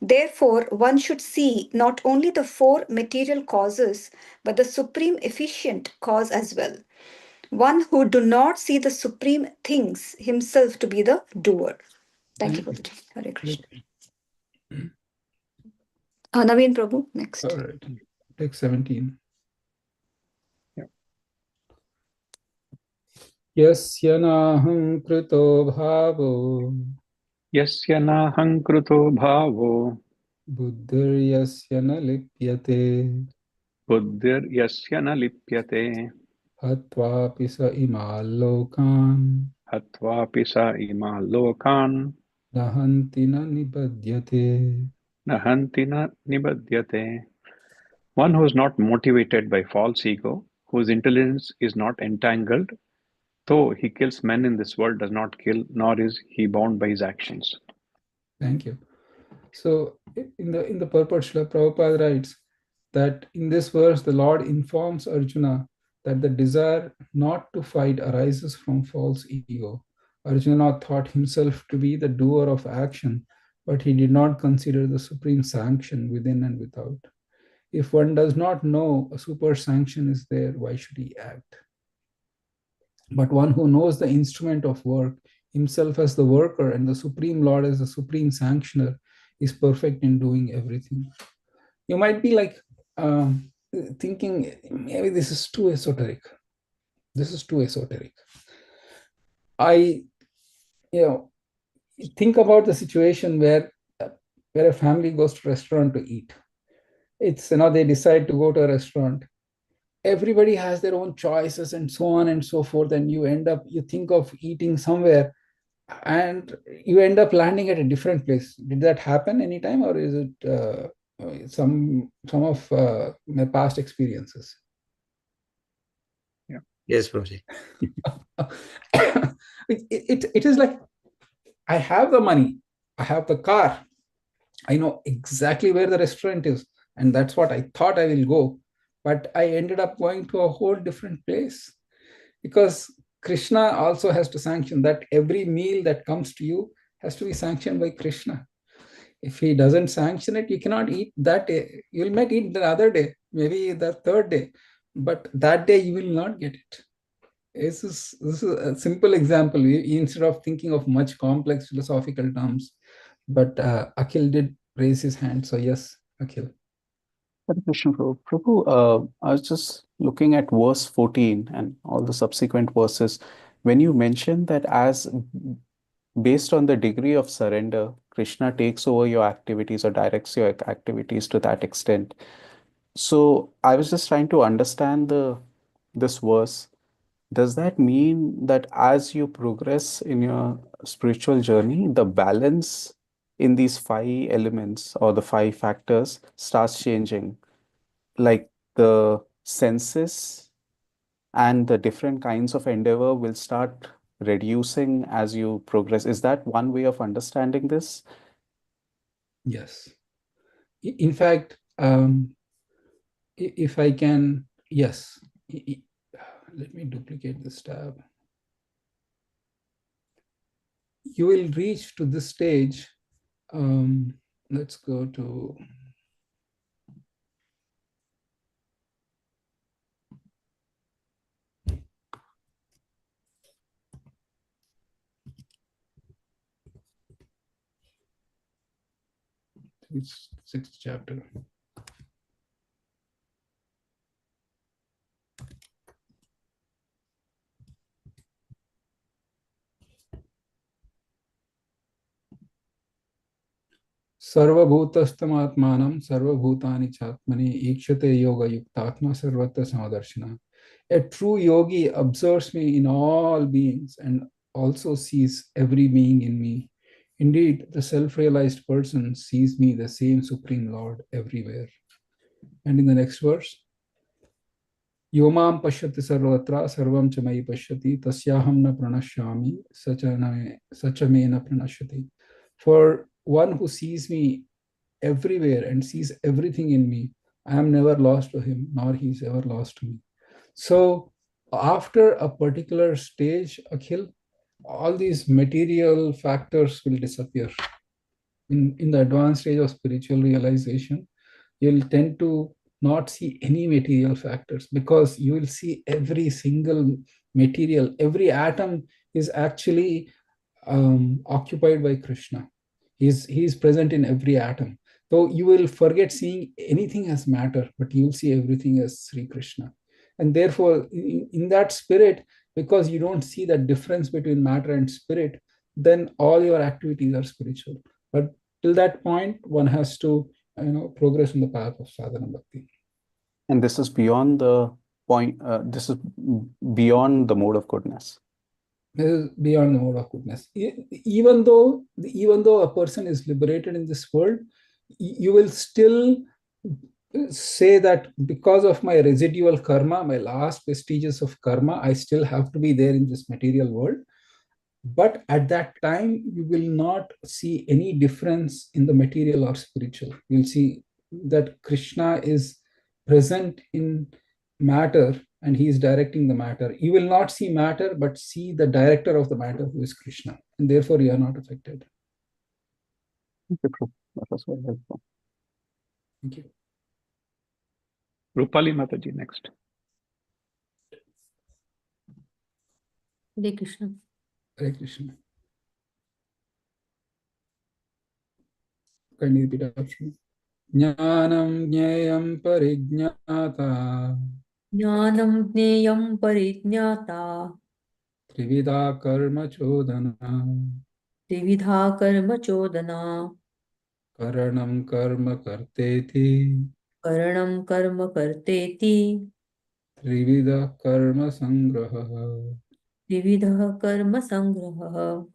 Therefore, one should see not only the four material causes, but the supreme efficient cause as well. One who do not see the supreme things himself to be the doer. Thank you, Prabhuji. Hare Krishna. Naveen Prabhu, next. All right. Take 17. Yasya naham krito bhavo Yasya naham kruto bhavo buddhir yasya na lipyate buddhir yasya na lipyate hatvapi sa imalokan hatvapi sa ima lokan nahanti na nibadyate. nahanti na nibadyate. One who is not motivated by false ego, whose intelligence is not entangled, though he kills men in this world, does not kill, nor is he bound by his actions. Thank you. So in the purport, Srila Prabhupada writes that in this verse, the Lord informs Arjuna that the desire not to fight arises from false ego. Arjuna thought himself to be the doer of action, but he did not consider the supreme sanction within and without. If one does not know a super sanction is there, why should he act? But one who knows the instrument of work, himself as the worker and the Supreme Lord as the supreme sanctioner, is perfect in doing everything. You might be like thinking, maybe this is too esoteric. This is too esoteric. I, think about the situation where a family goes to a restaurant to eat. It's, they decide to go to a restaurant. Everybody has their own choices and so on and so forth. And you think of eating somewhere and you end up landing at a different place. Did that happen anytime, or is it some of my past experiences? Yeah. Yes, Prabhuji. It is like, I have the money, I have the car, I know exactly where the restaurant is, and that's what I thought I will go, but I ended up going to a whole different place, because Krishna also has to sanction that every meal that comes to you has to be sanctioned by Krishna. If he doesn't sanction it, you cannot eat that day. You might eat the other day, maybe the third day, but that day you will not get it. This is a simple example. Instead of thinking of much complex philosophical terms, but Akhil did raise his hand. So yes, Akhil. Hare Krishna, Prabhu. Prabhu, I was just looking at verse 14 and all the subsequent verses. When you mentioned that as based on the degree of surrender, Krishna takes over your activities or directs your activities to that extent. So I was just trying to understand this verse. Does that mean that as you progress in your spiritual journey, the balance in these five elements or the five factors starts changing? Like the senses and the different kinds of endeavor will start reducing as you progress. Is that one way of understanding this? Yes. In fact, if I can, yes. Let me duplicate this tab. You will reach to this stage. Let's go to It's 6th chapter. Sarvabhutasthamatmanam sarvabhutani chatmani ikshate yoga yuktatma sarvatra samadarshana. A true yogi observes me in all beings and also sees every being in me. Indeed, the self-realized person sees me, the same Supreme Lord, everywhere. And in the next verse, Yomam pashyati sarvatra sarvam cha mayi pashyati tasyaham na pranashyami sachame na pranashyati. For one who sees me everywhere and sees everything in me, I am never lost to him, nor he is ever lost to me. So after a particular stage, Akhil, all these material factors will disappear. In the advanced stage of spiritual realization, you'll tend to not see any material factors because you will see every single material, every atom is actually occupied by Krishna. He's present in every atom. So you will forget seeing anything as matter, but you'll see everything as Sri Krishna. And therefore, in that spirit, because you don't see that difference between matter and spirit, then all your activities are spiritual. But till that point, one has to progress in the path of sadhana bhakti. And this is beyond the point, this is beyond the mode of goodness. This is beyond the mode of goodness. Even though a person is liberated in this world, you will still say that because of my residual karma, my last vestiges of karma, I still have to be there in this material world. But at that time, you will not see any difference in the material or spiritual. You'll see that Krishna is present in matter and he is directing the matter. You will not see matter, but see the director of the matter, who is Krishna. And therefore, you are not affected. Thank you, Prabhu. That was very helpful. Thank you. Rupali Mataji next. Hare Krishna. Hare Krishna. Can you repeat after me? Jnanam jnayam parijnata Jnanam jneyam parijñāta trividha karma chodana trividha karma chodana karanam karma karteti karanam karma karteti trividha karma sangraha. trividha karma sangraha.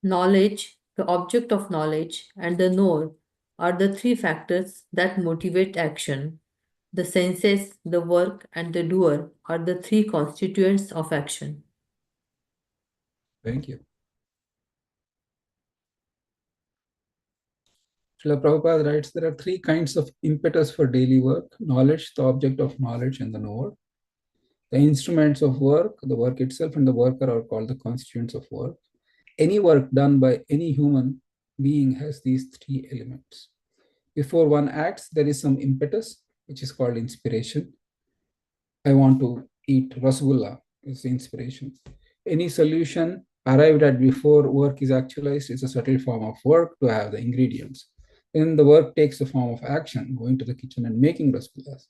Knowledge, the object of knowledge, and the knower are the three factors that motivate action. The senses, the work, and the doer are the three constituents of action. Thank you. Srila Prabhupada writes there are three kinds of impetus for daily work: knowledge, the object of knowledge, and the knower. The instruments of work, the work itself, and the worker are called the constituents of work. Any work done by any human being has these three elements. Before one acts, there is some impetus, which is called inspiration. I want to eat rasgulla is inspiration. Any solution arrived at before work is actualized is a subtle form of work to have the ingredients. Then the work takes the form of action, going to the kitchen and making rasgullas.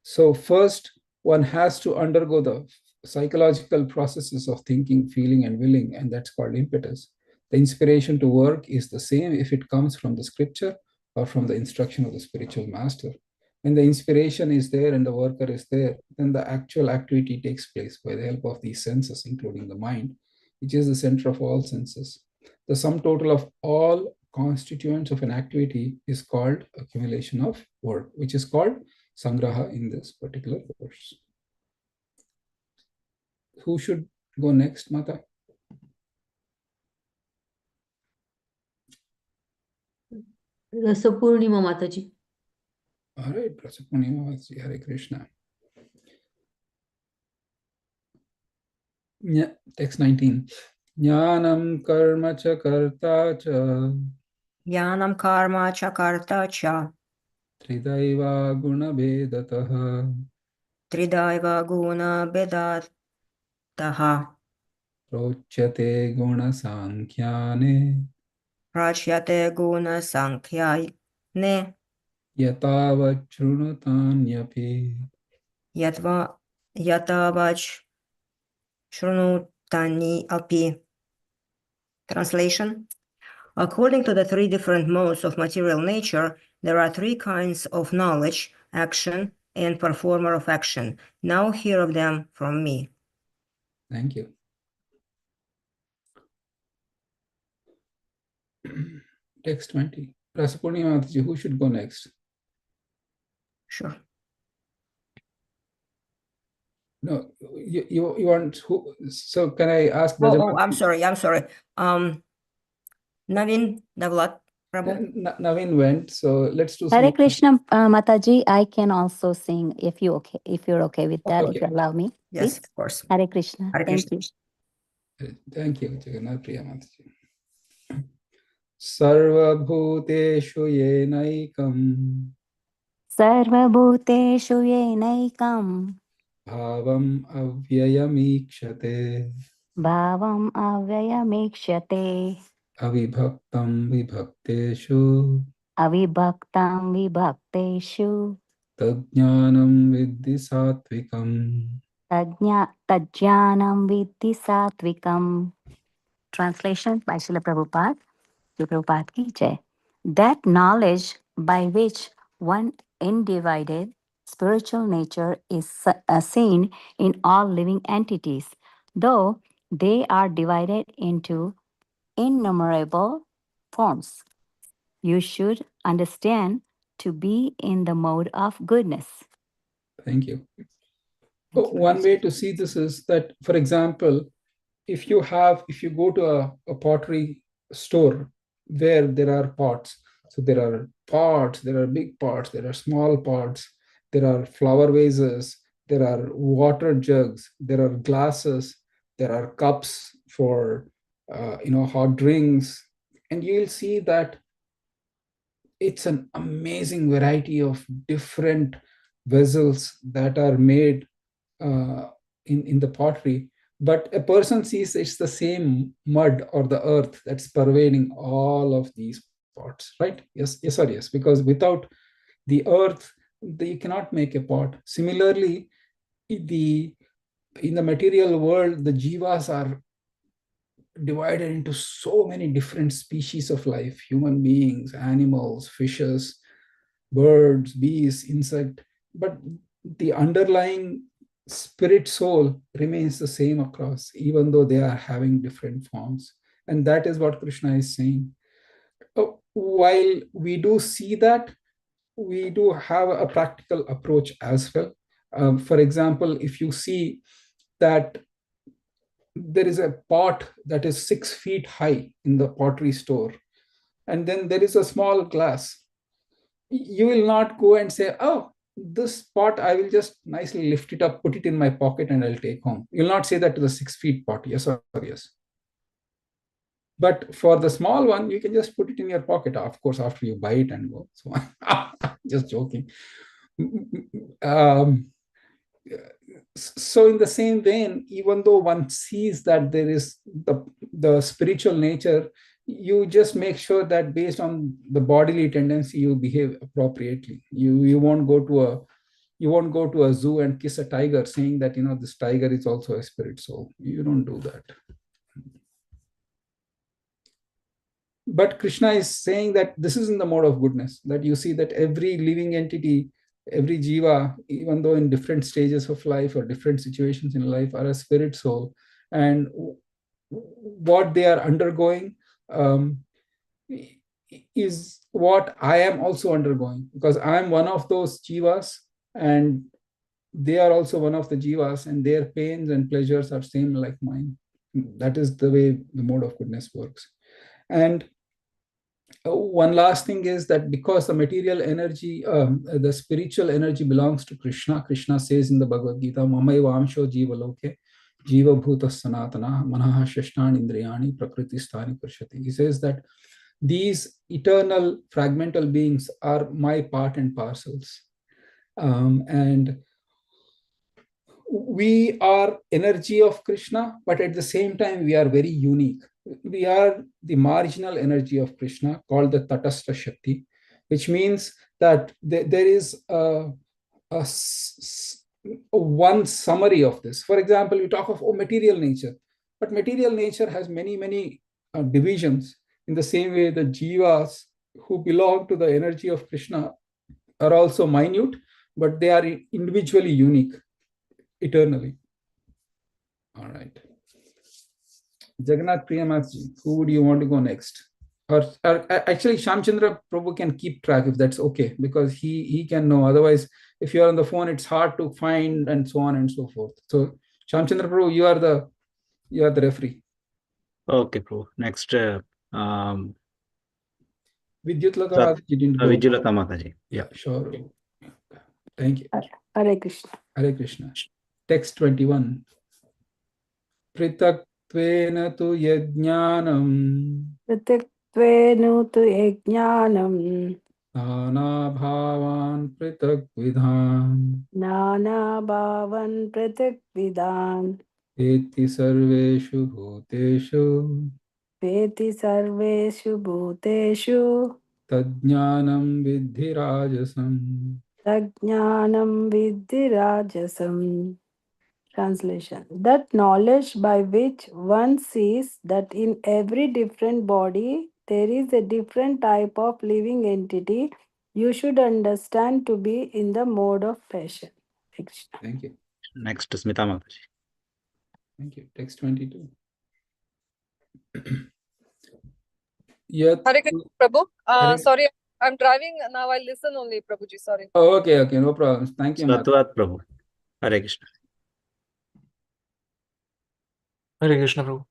So first, one has to undergo the psychological processes of thinking, feeling, and willing, and that's called impetus. The inspiration to work is the same if it comes from the scripture or from the instruction of the spiritual master. When the inspiration is there and the worker is there, then the actual activity takes place by the help of these senses, including the mind, which is the center of all senses. The sum total of all constituents of an activity is called accumulation of work, which is called sangraha in this particular verse. Who should go next, Mata? Rasapurnima Mataji. All right, Prasapurnima, Hare Krishna. Text 19. Jnanam karma cha karta cha Jnanam karma cha karta cha tridaiva guna vedataha tridaiva guna bedataha prochyate guna sankhyane Rachyate guna sankhya ne yatavachrunutanyaphi. Yatavach shrunutani api. Translation. According to the three different modes of material nature, there are three kinds of knowledge, action, and performer of action. Now hear of them from me. Thank you. Text 20. Rasapurni Mataji, who should go next? Sure. No, you want who? So can I ask? Oh, I'm sorry. Navin Davlat Prabhu. Navin went, so let's do. Hare Krishna, Mataji. I can also sing if you're okay with that. Okay. If you allow me, Yes, please. of course. Hare Krishna. Hare Thank Krishna. you. Thank you, Jagannath Priya Mataji. Sarvabhuteshu yenaikam Sarvabhuteshu yenaikam bhavam avyayamikshate bhavam avyayamikshate avibhaktam vibhakteshu avibhaktam vibhakteshu tadjnanam viddhi satvikam. tajnanam vidhi satvikam. Translation by Srila Prabhupada. Srila Prabhupada ki jai. That knowledge by which one undivided spiritual nature is seen in all living entities, though they are divided into innumerable forms. You should understand to be in the mode of goodness. Thank you. One way to see this is that, for example, if you go to a pottery store where there are pots, so there are pots, there are big pots, there are small pots, there are flower vases, there are water jugs, there are glasses, there are cups for hot drinks, and you'll see that it's an amazing variety of different vessels that are made in the pottery. But a person sees it's the same mud or the earth that's pervading all of these pots, right? Yes or yes, because without the earth, you cannot make a pot. Similarly, in the material world, the jivas are divided into so many different species of life: human beings, animals, fishes, birds, bees, insect. But the underlying spirit soul remains the same across, even though they are having different forms. And that is what Krishna is saying. While we do see that, we do have a practical approach as well. For example, if you see that there is a pot that is 6 feet high in the pottery store, and then there is a small glass, you will not go and say, oh, this pot, I will just nicely lift it up, put it in my pocket, and I'll take home. You'll not say that to the 6 feet pot, yes or yes. But for the small one, you can just put it in your pocket, of course, after you buy it and go. So just joking. So in the same vein, even though one sees that there is the spiritual nature, you just make sure that based on the bodily tendency, you behave appropriately. You won't go to a zoo and kiss a tiger, saying that this tiger is also a spirit soul. You don't do that. But Krishna is saying that this is in the mode of goodness, that you see that every living entity, every jiva, even though in different stages of life or different situations in life, are a spirit soul. And what they are undergoing is what I am also undergoing, because I am one of those jivas, and they are also one of the jivas, and their pains and pleasures are same like mine. That is the way the mode of goodness works. And one last thing is that because the material energy, the spiritual energy belongs to Krishna. Krishna says in the Bhagavad Gita, Mamaiva amsho jiva loke, jiva bhuta sanatana, manaha shashtani indriyani, prakriti sthani prashati. He says that these eternal fragmental beings are my part and parcels. And we are energy of Krishna, but at the same time, we are very unique. We are the marginal energy of Krishna called the Tatastha Shakti, which means that there is one summary of this. For example, we talk of material nature, but material nature has many, many divisions. In the same way, the jivas who belong to the energy of Krishna are also minute, but they are individually unique eternally. All right. Jagannath Priyamathji, who would you want to go next? Or actually, Shamchandra Prabhu can keep track if that's okay, because he can know. Otherwise, if you're on the phone, it's hard to find and so on and so forth. So, Shamchandra Prabhu, you are the referee. Okay, Prabhu. Next, Vidyutlata Mataji didn't go. Vidyulata Mataji. Yeah, sure. Thank you. Hare Krishna. Hare Krishna. Text 21. Pritaktvena tu yajnanam Prithaktvenu tu yajnanam nana bhavan pritakvidhan nana bhavan prithakvidhan eti sarveshu bhuteshu veti sarveshu bhuteshu tadjnanam vidhi rajasam. tajnanam vidhi rajasam. Translation. That knowledge by which one sees that in every different body there is a different type of living entity, you should understand to be in the mode of passion. Krishna. Thank you. Next, Smita Mataji. Thank you. Text 22. Yat. Hare Krishna, Prabhu. Hare- Sorry, I'm driving now. I'll listen only, Prabhuji. Sorry. Oh, okay, no problems. Thank you, Mata. Satvat Prabhu. Hare Krishna. Hare Krishna, Prabhu.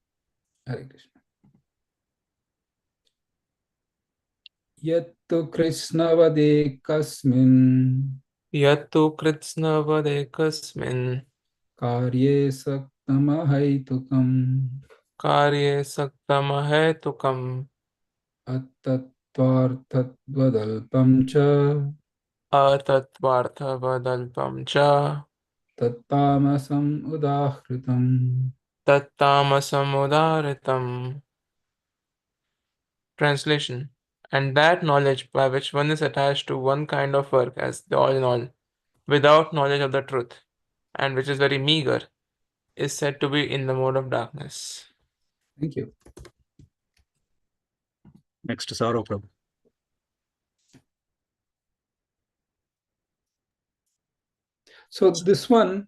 Hare Krishna. Yattu Krishnavade kasmin Yattu Kritsnavadekasmin karye saktamahaitukam karye saktamahetukam attatvarthatvadalpam cha atatvarthavadalpam cha tattamasam udahritam. tattamasamudaritam. Translation. And that knowledge by which one is attached to one kind of work as the all in all, without knowledge of the truth, and which is very meager, is said to be in the mode of darkness. Thank you. Next, Saurav Prabhu. So this one,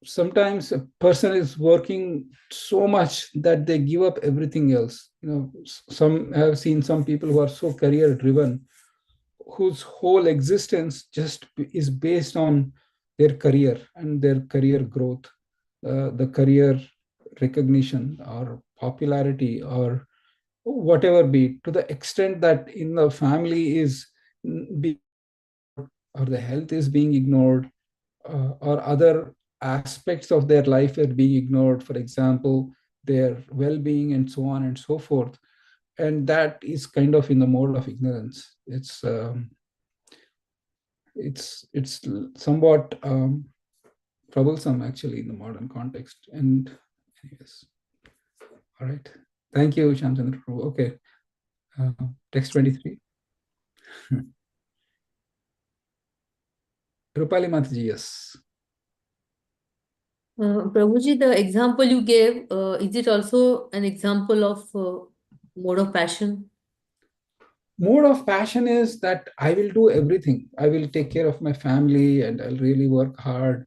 sometimes a person is working so much that they give up everything else. Some have seen some people who are so career driven, whose whole existence just is based on their career and their career growth, the career recognition or popularity or whatever be, to the extent that in the family is being, or the health is being ignored, or other aspects of their life are being ignored, for example, their well-being and so on and so forth. And that is kind of in the mode of ignorance. It's somewhat troublesome actually in the modern context. And anyways, all right. Thank you, Shamchandra Prabhu. Okay. Text 23. Rupali Mataji, yes. Prabhuji, the example you gave, is it also an example of mode of passion? Mode of passion is that I will do everything. I will take care of my family and I'll really work hard.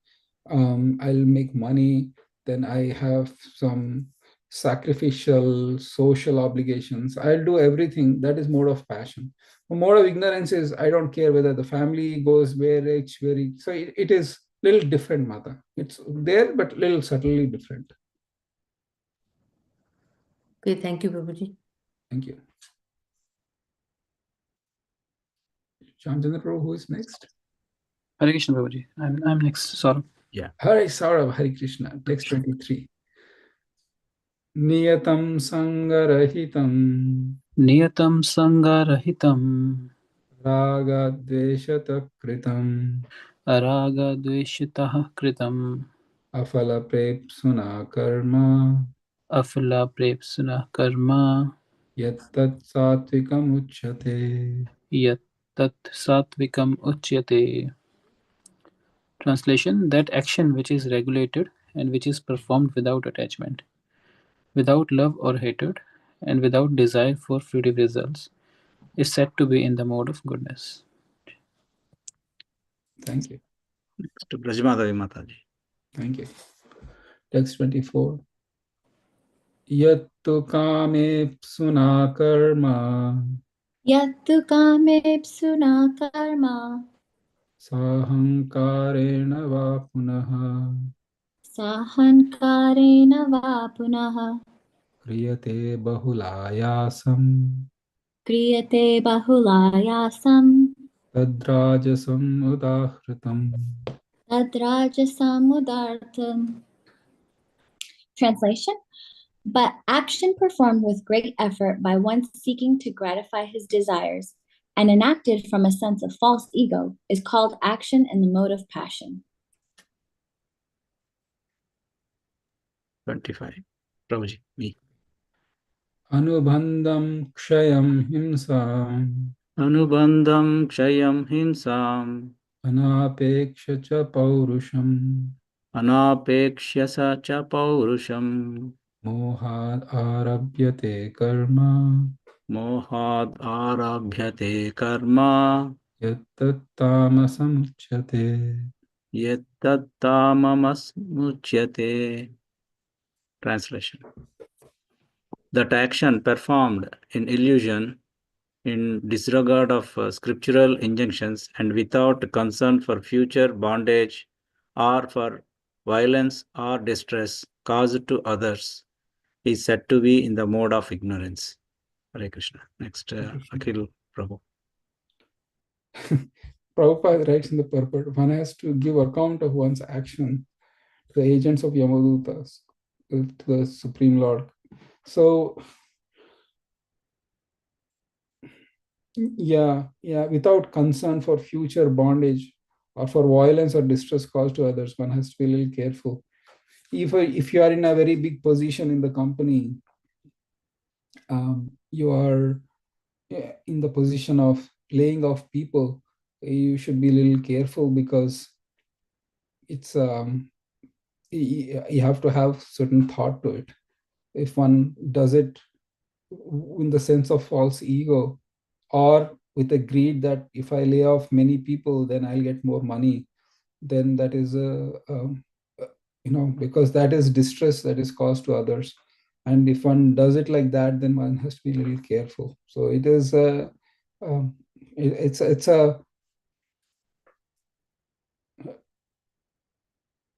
I'll make money. Then I have some sacrificial social obligations. I'll do everything. That is mode of passion. A mode of ignorance is I don't care whether the family goes where rich, very. So it is little different, Mata. It's there, but little subtly different. Okay, thank you, Prabhuji. Thank you. Shamchandra Prabhu, who is next? Hare Krishna, Prabhuji. I'm next. Saurabh. Yeah. Hare Saurabh, Hare Krishna. Text 23. Niyatam sangarahitam Niyatam sangarahitam raga dveshata kritam अरागद्वेषितः कृतम् अफलप्रेप्सुना कर्म अफलाप्रेप्सुनः कर्म यत्तत् सात्विकमुच्यते. यत्तत् सात्विकम् उच्यते. Translation: that action which is regulated and which is performed without attachment, without love or hatred, and without desire for fruitive results is said to be in the mode of goodness. Thank you. Next, Brajmadavi Mataji. Thank you. Text 24. Yattu kamepsuna karma Yattu kamepsuna karma sahankarena va punaha sahankarena va punaha kriyate bahulayasam kriyate bahulayasam tadrajasam udahritam. tadrajasamudartam. Translation: but action performed with great effort by one seeking to gratify his desires and enacted from a sense of false ego is called action in the mode of passion. 25. Prabhuji, me. Anubandham kshayam himsam Anubandham kshayam himsam anapeksha cha paurusham anapekshya sa cha paurusham mohat arabhyate karma mohad arabhyate karma yattat tamasamuchyate. yettattamamasmuchyate. Translation: that action performed in illusion, in disregard of scriptural injunctions, and without concern for future bondage or for violence or distress caused to others, is said to be in the mode of ignorance. Hare Krishna. Next, Akhil Prabhu. Prabhupada writes in the purport, one has to give account of one's action to the agents of Yamadutas, to the Supreme Lord. So, yeah, without concern for future bondage or for violence or distress caused to others, one has to be a little careful. If you are in a very big position in the company, you are in the position of laying off people, you should be a little careful because it's you have to have certain thought to it. If one does it in the sense of false ego or with a greed that if I lay off many people then I'll get more money, then that is because that is distress that is caused to others. And if one does it like that, then one has to be a little careful. So it is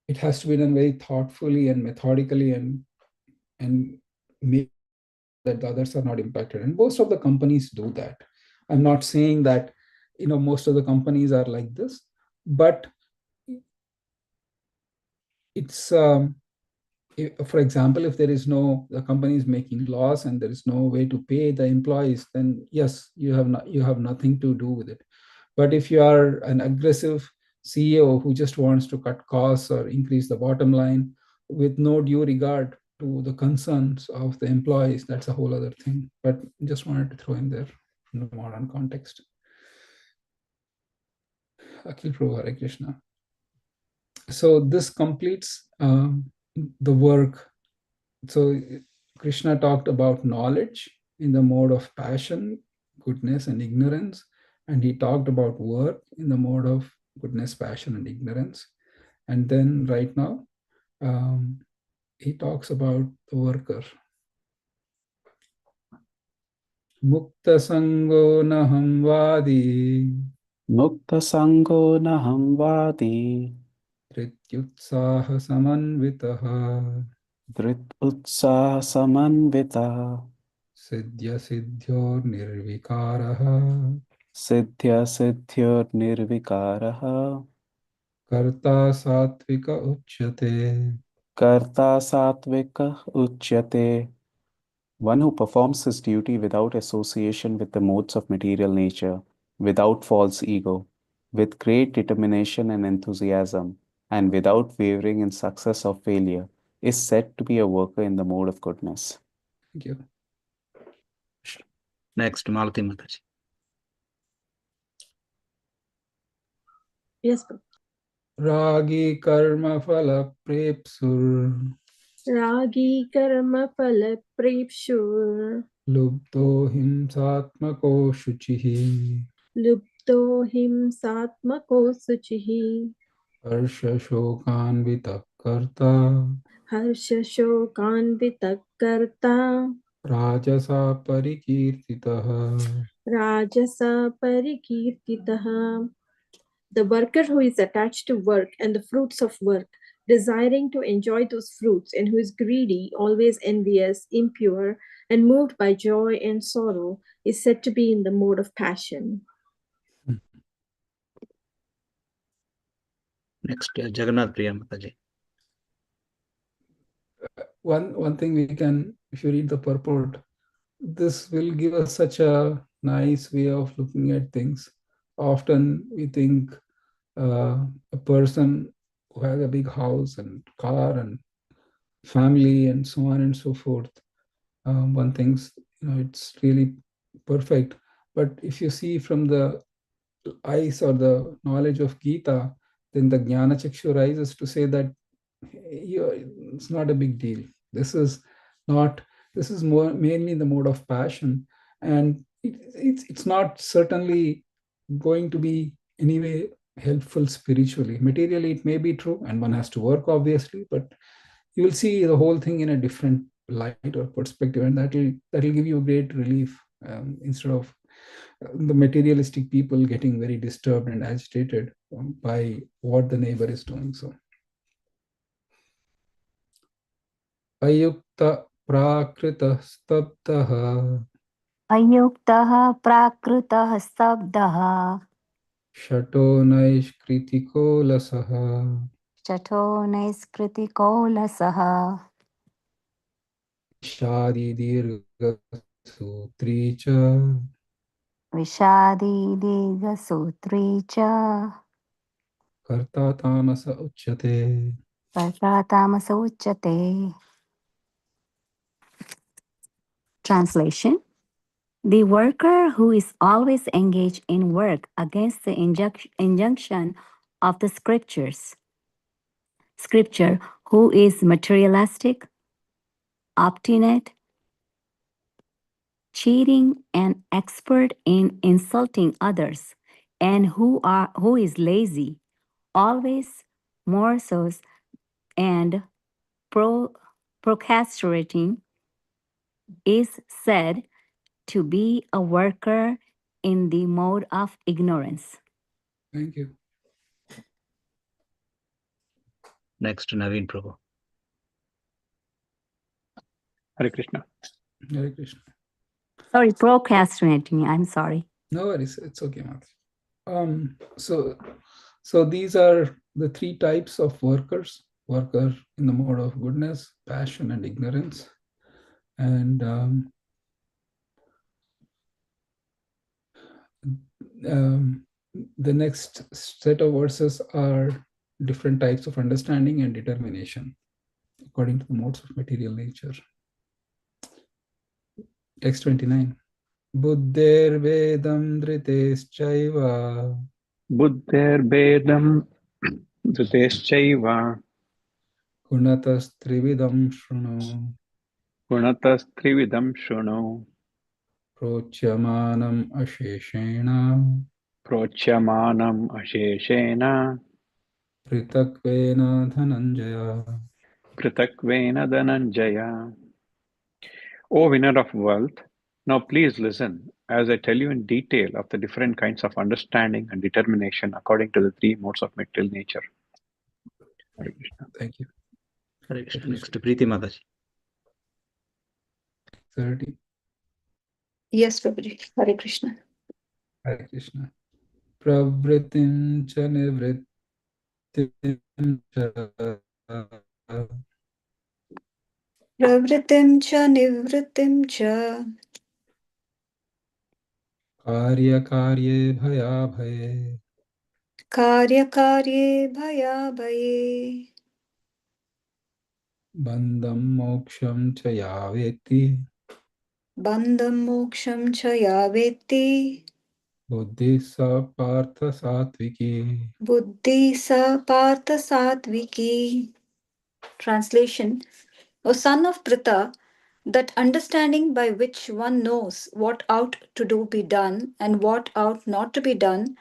it has to be done very thoughtfully and methodically and make that the others are not impacted. And most of the companies do that. I'm not saying that most of the companies are like this, but it's for example, if there is the company is making loss and there is no way to pay the employees, then yes, you have nothing to do with it. But if you are an aggressive CEO who just wants to cut costs or increase the bottom line with no due regard to the concerns of the employees, that's a whole other thing. But just wanted to throw in there in the modern context. Akhil Prabhu, Hare Krishna. So this completes the work. So Krishna talked about knowledge in the mode of passion, goodness, and ignorance. And he talked about work in the mode of goodness, passion, and ignorance. And then right now, he talks about the worker. Mukta sango naham vadi. Mukta sango naham vadi. Trityutsaha samanvitaha. Drit utsaha samanvita. Siddhya siddhyor nirvikaraha. Siddhya siddhyor nirvikaraha. Karta satvika uchyate. Karta satvika uchyate. One who performs his duty without association with the modes of material nature, without false ego, with great determination and enthusiasm, and without wavering in success or failure, is said to be a worker in the mode of goodness. Thank you. Next, Malati Mataji. Yes. Ragi karma phala prepsur Ragi karma phala prepshur lubdo himsatmako shuchihi lupto himsatmako suchihi harsha shokanvita karta harsha shokanvita karta rajasa parikirtitaha. rajasa parikirtitaha. The worker who is attached to work and the fruits of work, desiring to enjoy those fruits, and who is greedy, always envious, impure, and moved by joy and sorrow, is said to be in the mode of passion. Next, Jagannath Priya Mataji. One thing we can, if you read the purport, this will give us such a nice way of looking at things. Often we think a person who has a big house and car and family and so on and so forth, one thinks, it's really perfect. But if you see from the eyes or the knowledge of Gita, then the Jnana Chakshu rises to say that it's not a big deal. This is not. This is more mainly in the mode of passion, and it's not certainly going to be anyway helpful spiritually. Materially, it may be true, and one has to work obviously, but you will see the whole thing in a different light or perspective, and that'll give you a great relief, instead of the materialistic people getting very disturbed and agitated by what the neighbor is doing. So ayukta prakrita stabdaha अयुक्तः प्राकृतः स्तब्धः shato naishkritiko lasaha शठो नैष्कृतिको लसः shadi dirgha sutri cha विषादी दीर्घसूत्री च karta tamasa uchyate. कर्ता तामस उच्यते. Translation: the worker who is always engaged in work against the injunction of the scripture, who is materialistic, obstinate, cheating, and expert in insulting others, and who is lazy, always morose, and procrastinating, is said to be a worker in the mode of ignorance. Thank you. Next, Naveen Prabhu. Hare Krishna. Hare Krishna. Sorry, procrastinating. I'm sorry. No worries. It's okay, Mati. So these are the three types of workers: worker in the mode of goodness, passion, and ignorance. And the next set of verses are different types of understanding and determination according to the modes of material nature. Text 29. Buddher vedam dhriteshchaiva Buddhirbedam dhriteshchaiva gunatas trividam shruno gunatas trividam shruno prochyamanam asheshena prochyamanam asheshena pritakvena dhananjaya. pritakvena dhananjaya. O winner of wealth, now please listen as I tell you in detail of the different kinds of understanding and determination according to the three modes of material nature. Hare Krishna. Thank you. Hare Krishna. Next, Preeti Mataji. 30. Yes, Prabhuji. Hare Krishna. Hare Krishna. Pravritim cha nivrittim cha Pravritim cha nivritim cha karya karye bhaya bhaye Karye bhaya. Bandham moksham cha yaveti. Bandham moksham cha yavetti. Buddhi sa partha satviki. Buddhi sa partha satviki. Translation: O son of Pritha, that understanding by which one knows what ought to do be done and what ought not to be done,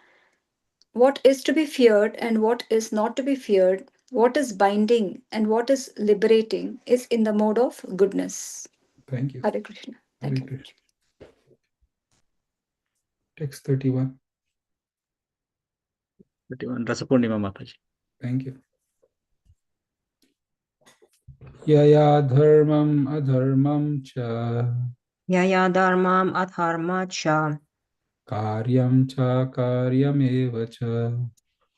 what is to be feared and what is not to be feared, what is binding and what is liberating, is in the mode of goodness. Thank you. Hare Krishna. Thank Hare you. Krishna. Text 31. 31. Rasapurnima Mataji. Thank you. Yaya dharmam adharmam cha. Yaya dharmam adharma cha. Karyam cha karyam eva cha.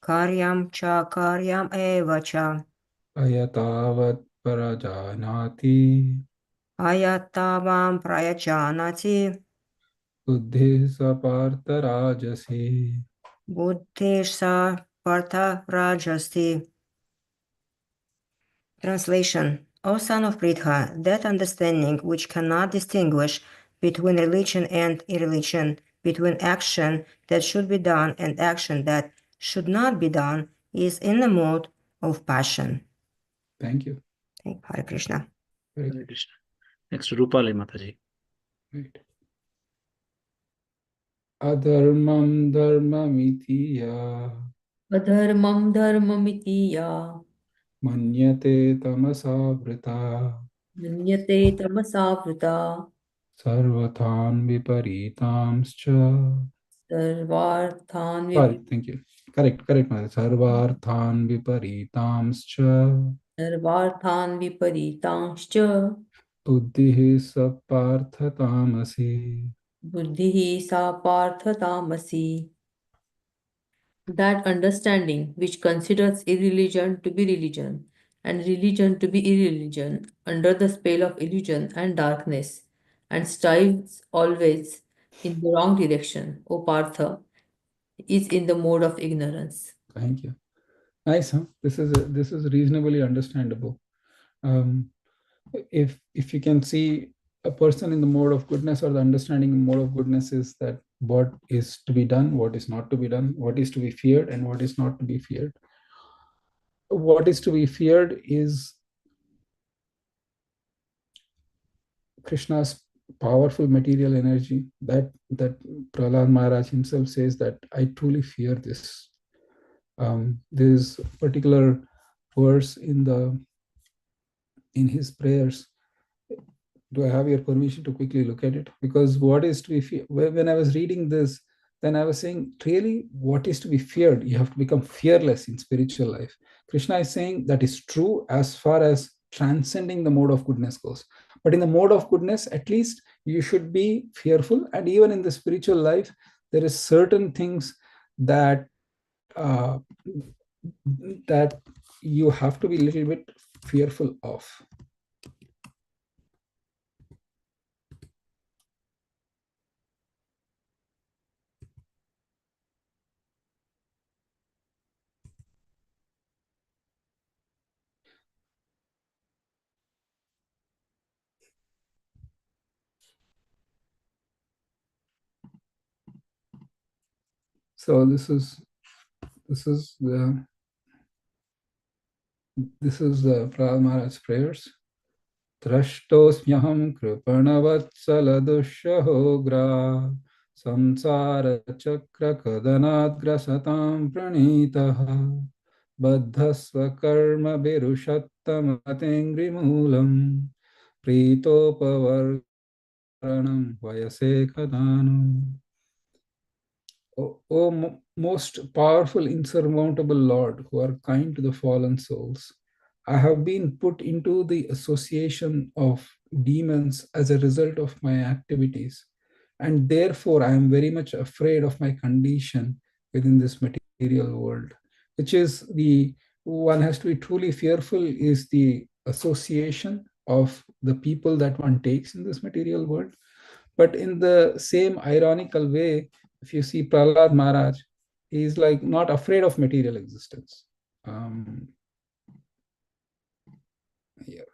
Karyam cha karyam eva cha. Ayatavat parajanati. Ayatavam prayajanati. Buddhi sa partha rajasi. Buddhisha partha rajasti. Translation: O son of Pritha, that understanding which cannot distinguish between religion and irreligion, between action that should be done and action that should not be done, is in the mode of passion. Thank you. Hare Krishna. Hare Krishna. Next, Rupali Mataji. Right. Adharmam dharmamitiya. Adharmam dharmamitiya. Manyate tamasavrita. Manyate tamasavrita. Sarvathan viparitamscha. Sarvarthan Sorry, thank you. Correct, Mother. Sarvarthan viparitamscha. Sarvarthan viparitamscha. Buddhihi sapartha tamasi. Buddhihi sa partha tamasi. That understanding which considers irreligion to be religion and religion to be irreligion under the spell of illusion and darkness and strives always in the wrong direction, O Partha, is in the mode of ignorance. Thank you. Nice, huh? This is reasonably understandable. If you can see a person in the mode of goodness, or the understanding in mode of goodness is that what is to be done, what is not to be done, what is to be feared, and what is not to be feared. What is to be feared is Krishna's powerful material energy. That Prahlad Maharaj himself says that I truly fear this. This particular verse in his prayers. Do I have your permission to quickly look at it? Because what is to be feared? When I was reading this, then I was saying, really, what is to be feared? You have to become fearless in spiritual life. Krishna is saying that is true as far as transcending the mode of goodness goes. But in the mode of goodness, at least you should be fearful. And even in the spiritual life, there is certain things that that you have to be a little bit fearful of. So this is the Prahlad Maharaj's prayers. Drashtosmyaham kripanavatsaladushyahogra samsara chakra kadanadgrasatam pranitaha baddhasva karma birushattamate moolam pritopavarganam vayase kadanu. O most powerful, insurmountable Lord, who are kind to the fallen souls, I have been put into the association of demons as a result of my activities, and therefore I am very much afraid of my condition within this material world, which is the one has to be truly fearful is the association of the people that one takes in this material world. But in the same ironical way, if you see Prahlad Maharaj, He's like not afraid of material existence. Yeah.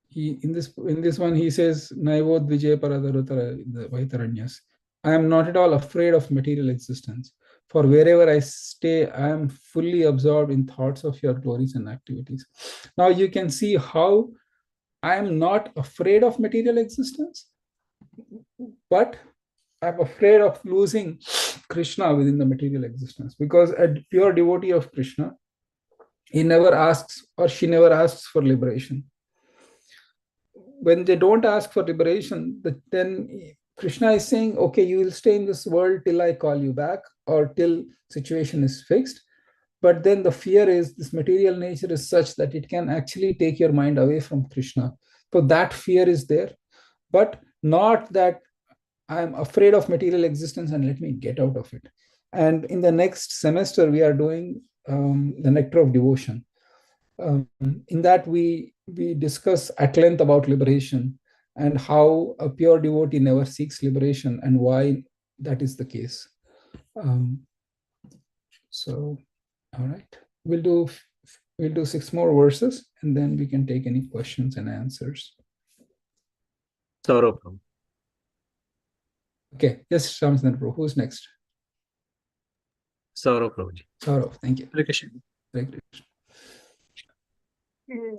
He in this one he says Naivod Vijay Paradarutara in the Vaitaranyas. I am not at all afraid of material existence. For wherever I stay, I am fully absorbed in thoughts of your glories and activities. Now you can see how I am not afraid of material existence, but I'm afraid of losing Krishna within the material existence, because a pure devotee of Krishna, he never asks or she never asks for liberation. When they don't ask for liberation, then Krishna is saying, okay, you will stay in this world till I call you back or till situation is fixed. But then the fear is this material nature is such that it can actually take your mind away from Krishna. So that fear is there, but not that I'm afraid of material existence and let me get out of it. And in the next semester, we are doing the nectar of devotion. In that, we discuss at length about liberation and how a pure devotee never seeks liberation and why that is the case. So, all right, we'll do 6 more verses and then we can take any questions and answers. Saurav. Okay, yes, Ramchandra Prabhu, who's next? Saurav Prabhuji. Saurav, thank you. Hare Krishna. Hare Krishna.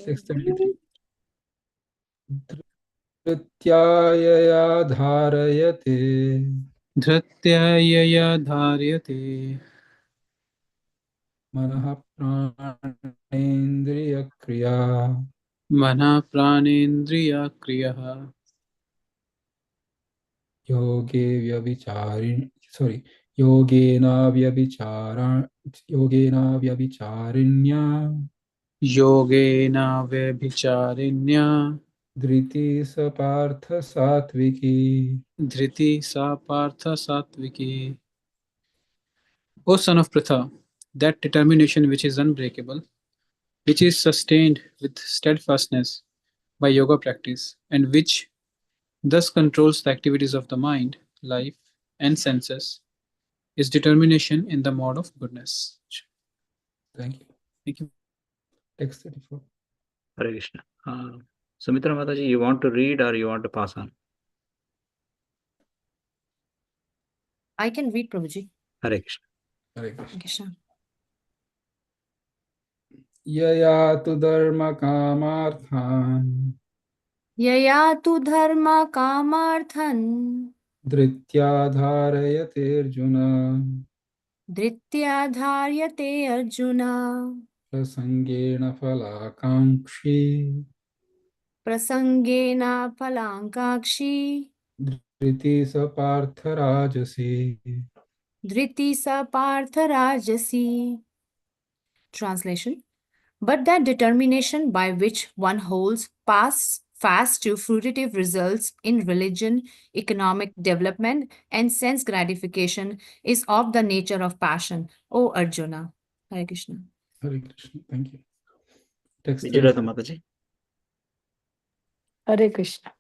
633. Dhrityaya dharayate Dhrityaya dharyate manah pranendriya kriya mana pranendriya kriyaha yogena vyabhicharinya yogena vebhicarinya dhriti sapartha satviki. dhriti sa partha satviki. O son of Pritha, that determination which is unbreakable, which is sustained with steadfastness by yoga practice, and which thus controls the activities of the mind, life, and senses, is determination in the mode of goodness. Thank you. Thank you. Text 34. Hare Krishna. Sumitra Mataji, you want to read or you want to pass on? I can read, Prabhuji. Hare Krishna. Hare Krishna. Krishna. Yaya tu dharma kamarthan Yaya tu dharma kamarthan dhritya dharayate Arjuna dhritya dharyate Arjuna prasangena phalakankshi prasangena palankakshi dhriti sapartha rajasi. dhriti sa partha rajasi. Translation. But that determination by which one holds fast to fruitive results in religion, economic development, and sense gratification is of the nature of passion, O Arjuna. Hare Krishna. Hare Krishna. Thank you. Text Vijayalata 34. Mataji. Hare Krishna.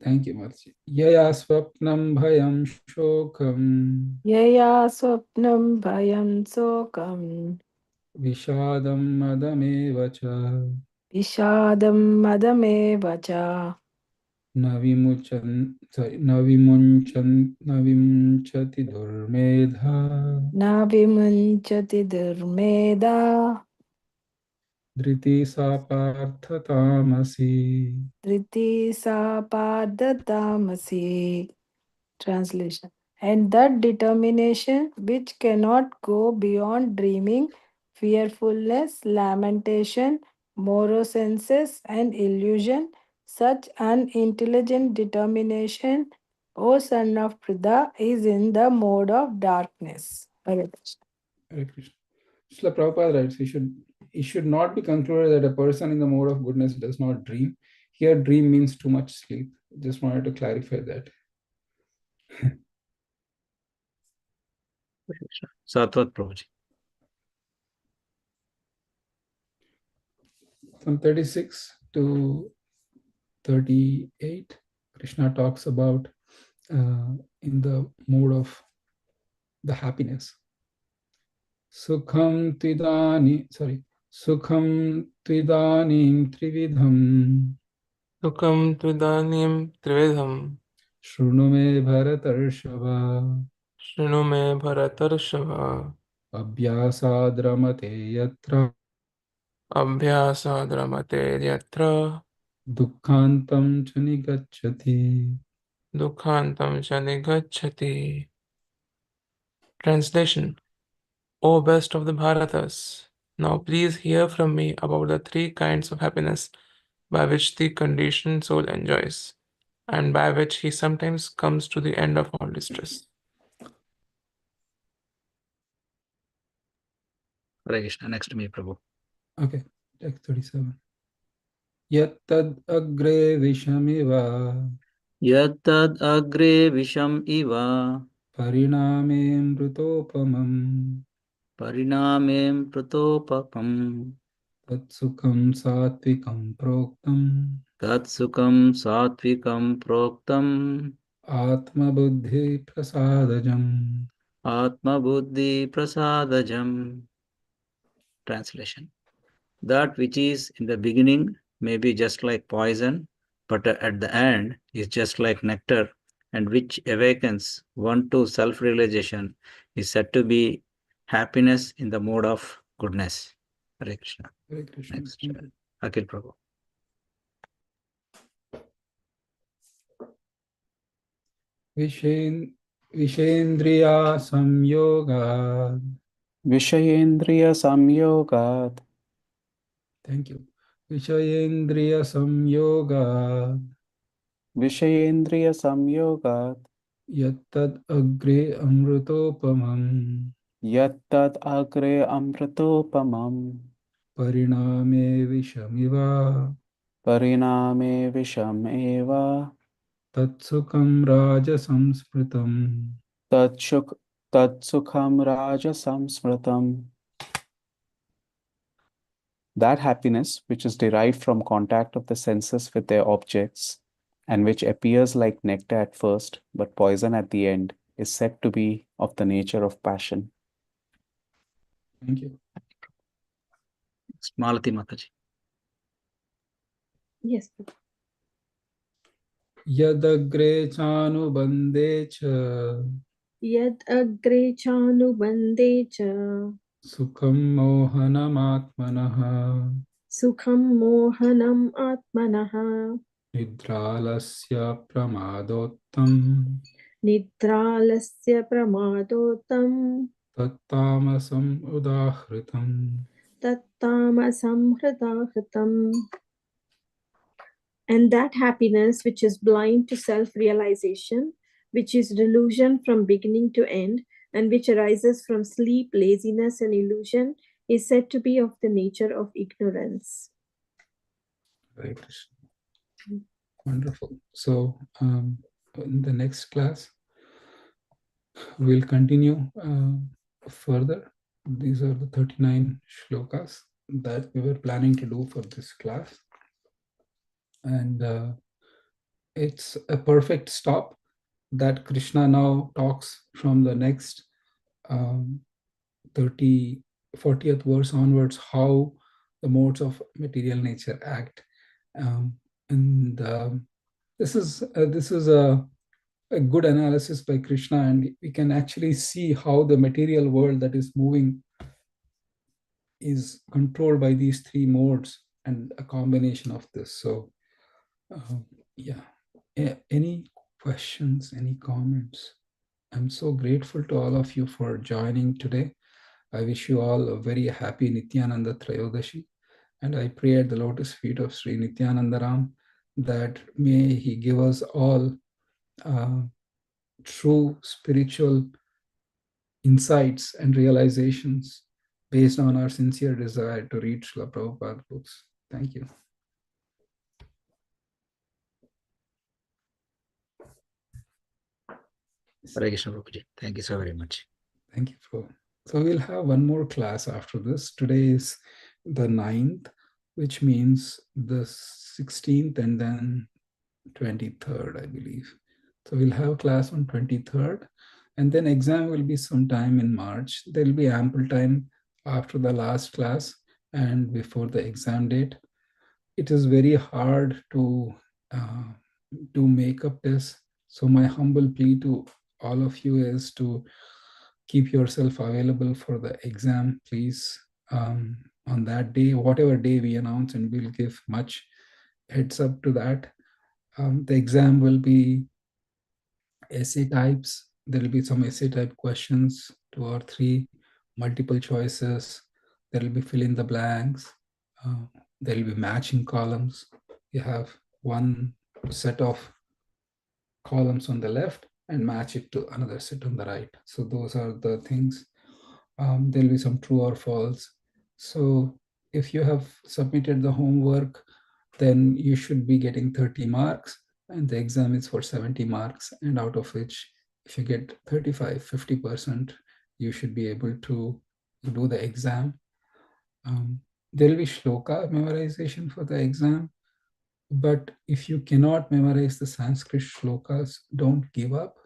Thank you, Mataji. Yaya swapnam bhayam shokam Yaya swapnam bhayam sokam vishadam madameva cha Vishadam madameva cha navimunchati durmedha na vimunchati durmeda dhriti sapartha tamasi. Dhriti sapadhatamasi. Translation. And that determination which cannot go beyond dreaming, fearfulness, lamentation, morosenses, and illusion, such an intelligent determination, O son of Pritha, is in the mode of darkness. Hare Krishna. Hare Krishna. Srila Prabhupada writes, it should not be concluded that a person in the mode of goodness does not dream. Here, dream means too much sleep. Just wanted to clarify that. Satwat Prabhuji. From 36 to 38, Krishna talks about in the mode of the happiness. Sukham tvidanim trividham. Sukham tvidanim trividham. Shruno me bharatarshava. Shruno me bharatarshava. Abhyasadramate yatra. Abhyasadramate yatra. Dukkhantam cha nigacchati. Dukhantam cha nigacchati. Translation. O best of the Bharatas, now please hear from me about the three kinds of happiness by which the conditioned soul enjoys, and by which he sometimes comes to the end of all distress. Hare Krishna. Next to me, Prabhu. Okay, text 37. Yattad agre vishamiva. Yattad agre visham iva. Pariname mrutopamam. Parinamem pratopapam. Tatsukam satvikam proktam. Tatsukam satvikam proktam. Atma buddhi prasadajam. Atma buddhi prasadajam. Translation. That which is in the beginning may be just like poison, but at the end is just like nectar, and which awakens one to self-realization is said to be happiness in the mode of goodness. Hare Krishna. Hare Krishna. Next, Akhil Prabhu. Vishendriya samyoga. Vishayendriya samyogat. Thank you. Vishayendriya samyoga. Vishayendriya samyogat. Yattad agre amrutopamam. Yattad agre amritopamam. Pariname vishamiva. Pariname vishameva. Tatsukam raja samsmritam. Tatsukham raja samsmritam. That happiness, which is derived from contact of the senses with their objects, and which appears like nectar at first, but poison at the end, is said to be of the nature of passion. Thank you. Malati Mataji. Yes. Yadagre chanubande cha. Yad agre chanubande cha. Sukham mohanam Sukham mohanam atmanaha. Nidralasya pramadottam. Nidralasya pramadotam. Tattamasam udahritam. Tattamasam hridahritam. And that happiness which is blind to self-realization, which is delusion from beginning to end, and which arises from sleep, laziness, and illusion, is said to be of the nature of ignorance. Hare Krishna. Wonderful. So, in the next class, we'll continue further. These are the 39 shlokas that we were planning to do for this class. And it's a perfect stop that Krishna now talks from the next 40th verse onwards, how the modes of material nature act. This is a good analysis by Krishna, and we can actually see how the material world that is moving is controlled by these three modes and a combination of this. So, yeah. Any questions, any comments? I'm so grateful to all of you for joining today. I wish you all a very happy Nityananda Trayodashi, and I pray at the lotus feet of Sri Nityananda Ram that may he give us all true spiritual insights and realizations based on our sincere desire to read Srila Prabhupada books. Thank you. Hare Krishna Prabhuji. Thank you so very much. Thank you. So we'll have one more class after this. Today is the 9th, which means the 16th and then 23rd, I believe. So we'll have class on 23rd, and then exam will be sometime in March. There will be ample time after the last class and before the exam date. It is very hard to do makeup tests. So my humble plea to all of you is to keep yourself available for the exam, please. On that day, whatever day we announce, and we'll give much heads up to that. The exam will be essay types. There will be some essay type questions, 2 or 3, multiple choices. There will be fill in the blanks. There will be matching columns. You have one set of columns on the left and match it to another set on the right. So those are the things. There'll be some true or false. So if you have submitted the homework, then you should be getting 30 marks, and the exam is for 70 marks, and out of which, if you get 35, 50%, you should be able to do the exam. There will be shloka memorization for the exam, but if you cannot memorize the Sanskrit shlokas, don't give up.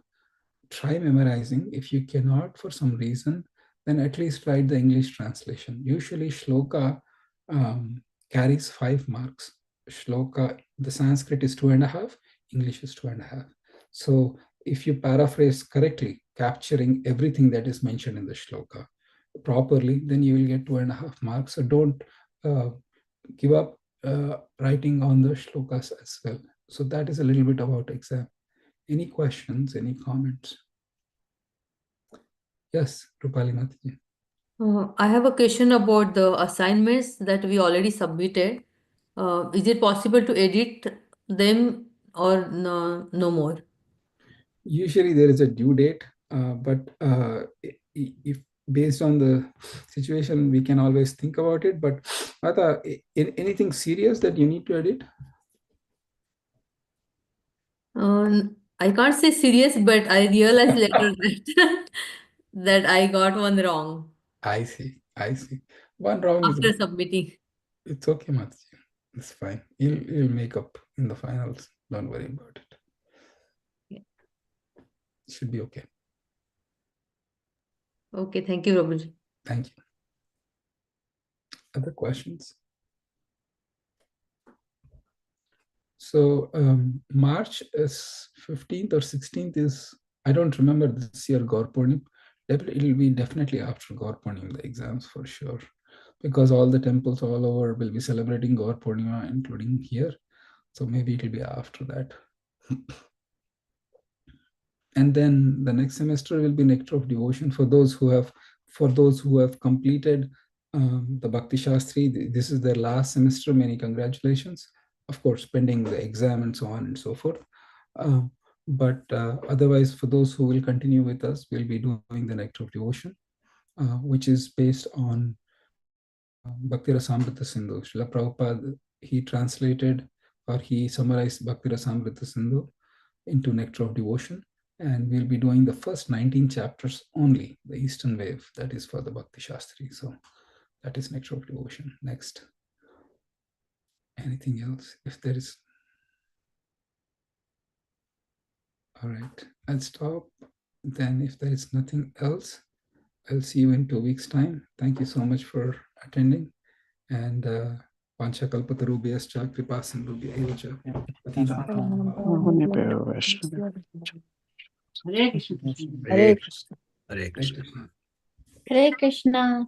Try memorizing. If you cannot for some reason, then at least write the English translation. Usually shloka carries 5 marks. Shloka, the Sanskrit is 2.5, English is 2.5. So if you paraphrase correctly, capturing everything that is mentioned in the shloka properly, then you will get 2.5 marks. So don't give up writing on the shlokas as well. So that is a little bit about exam. Any questions, any comments? Yes, Rupali Mataji. I have a question about the assignments that we already submitted. Is it possible to edit them or no more? Usually there is a due date, but if based on the situation, we can always think about it. But Mata, anything serious that you need to edit? I can't say serious, but I realized later that I got one wrong I see. One wrong is after okay. submitting. It's okay, Mataji. It's fine. You'll make up in the finals. Don't worry about it. It should be okay. Okay, thank you, Prabhuji. Thank you. Other questions? So March is 15th or 16th is, I don't remember this year, Gaur Purnim. It will be definitely after Gaur Purnim, the exams for sure, because all the temples all over will be celebrating Gaur Purnima, including here. So maybe it will be after that. And then the next semester will be Nectar of Devotion for those who have completed the Bhakti Sastri. This is their last semester. Many congratulations. Of course, pending the exam and so on and so forth. But otherwise, for those who will continue with us, we'll be doing the Nectar of Devotion, which is based on Bhakti Rasamrita Sindhu. Srila Prabhupada, he translated or he summarized Bhakti Rasamrita Sindhu into Nectar of Devotion. And we'll be doing the first 19 chapters only, the Eastern Wave, that is for the Bhakti Shastri. So that is Nectar of Devotion. Next. Anything else? If there is. All right, I'll stop. Then if there is nothing else, I'll see you in 2 weeks' time. Thank you so much for attending. And Panchakalpatarubhyascha Kripasindhubhya Hare Krishna. Hare Krishna. Krishna. Hare Krishna.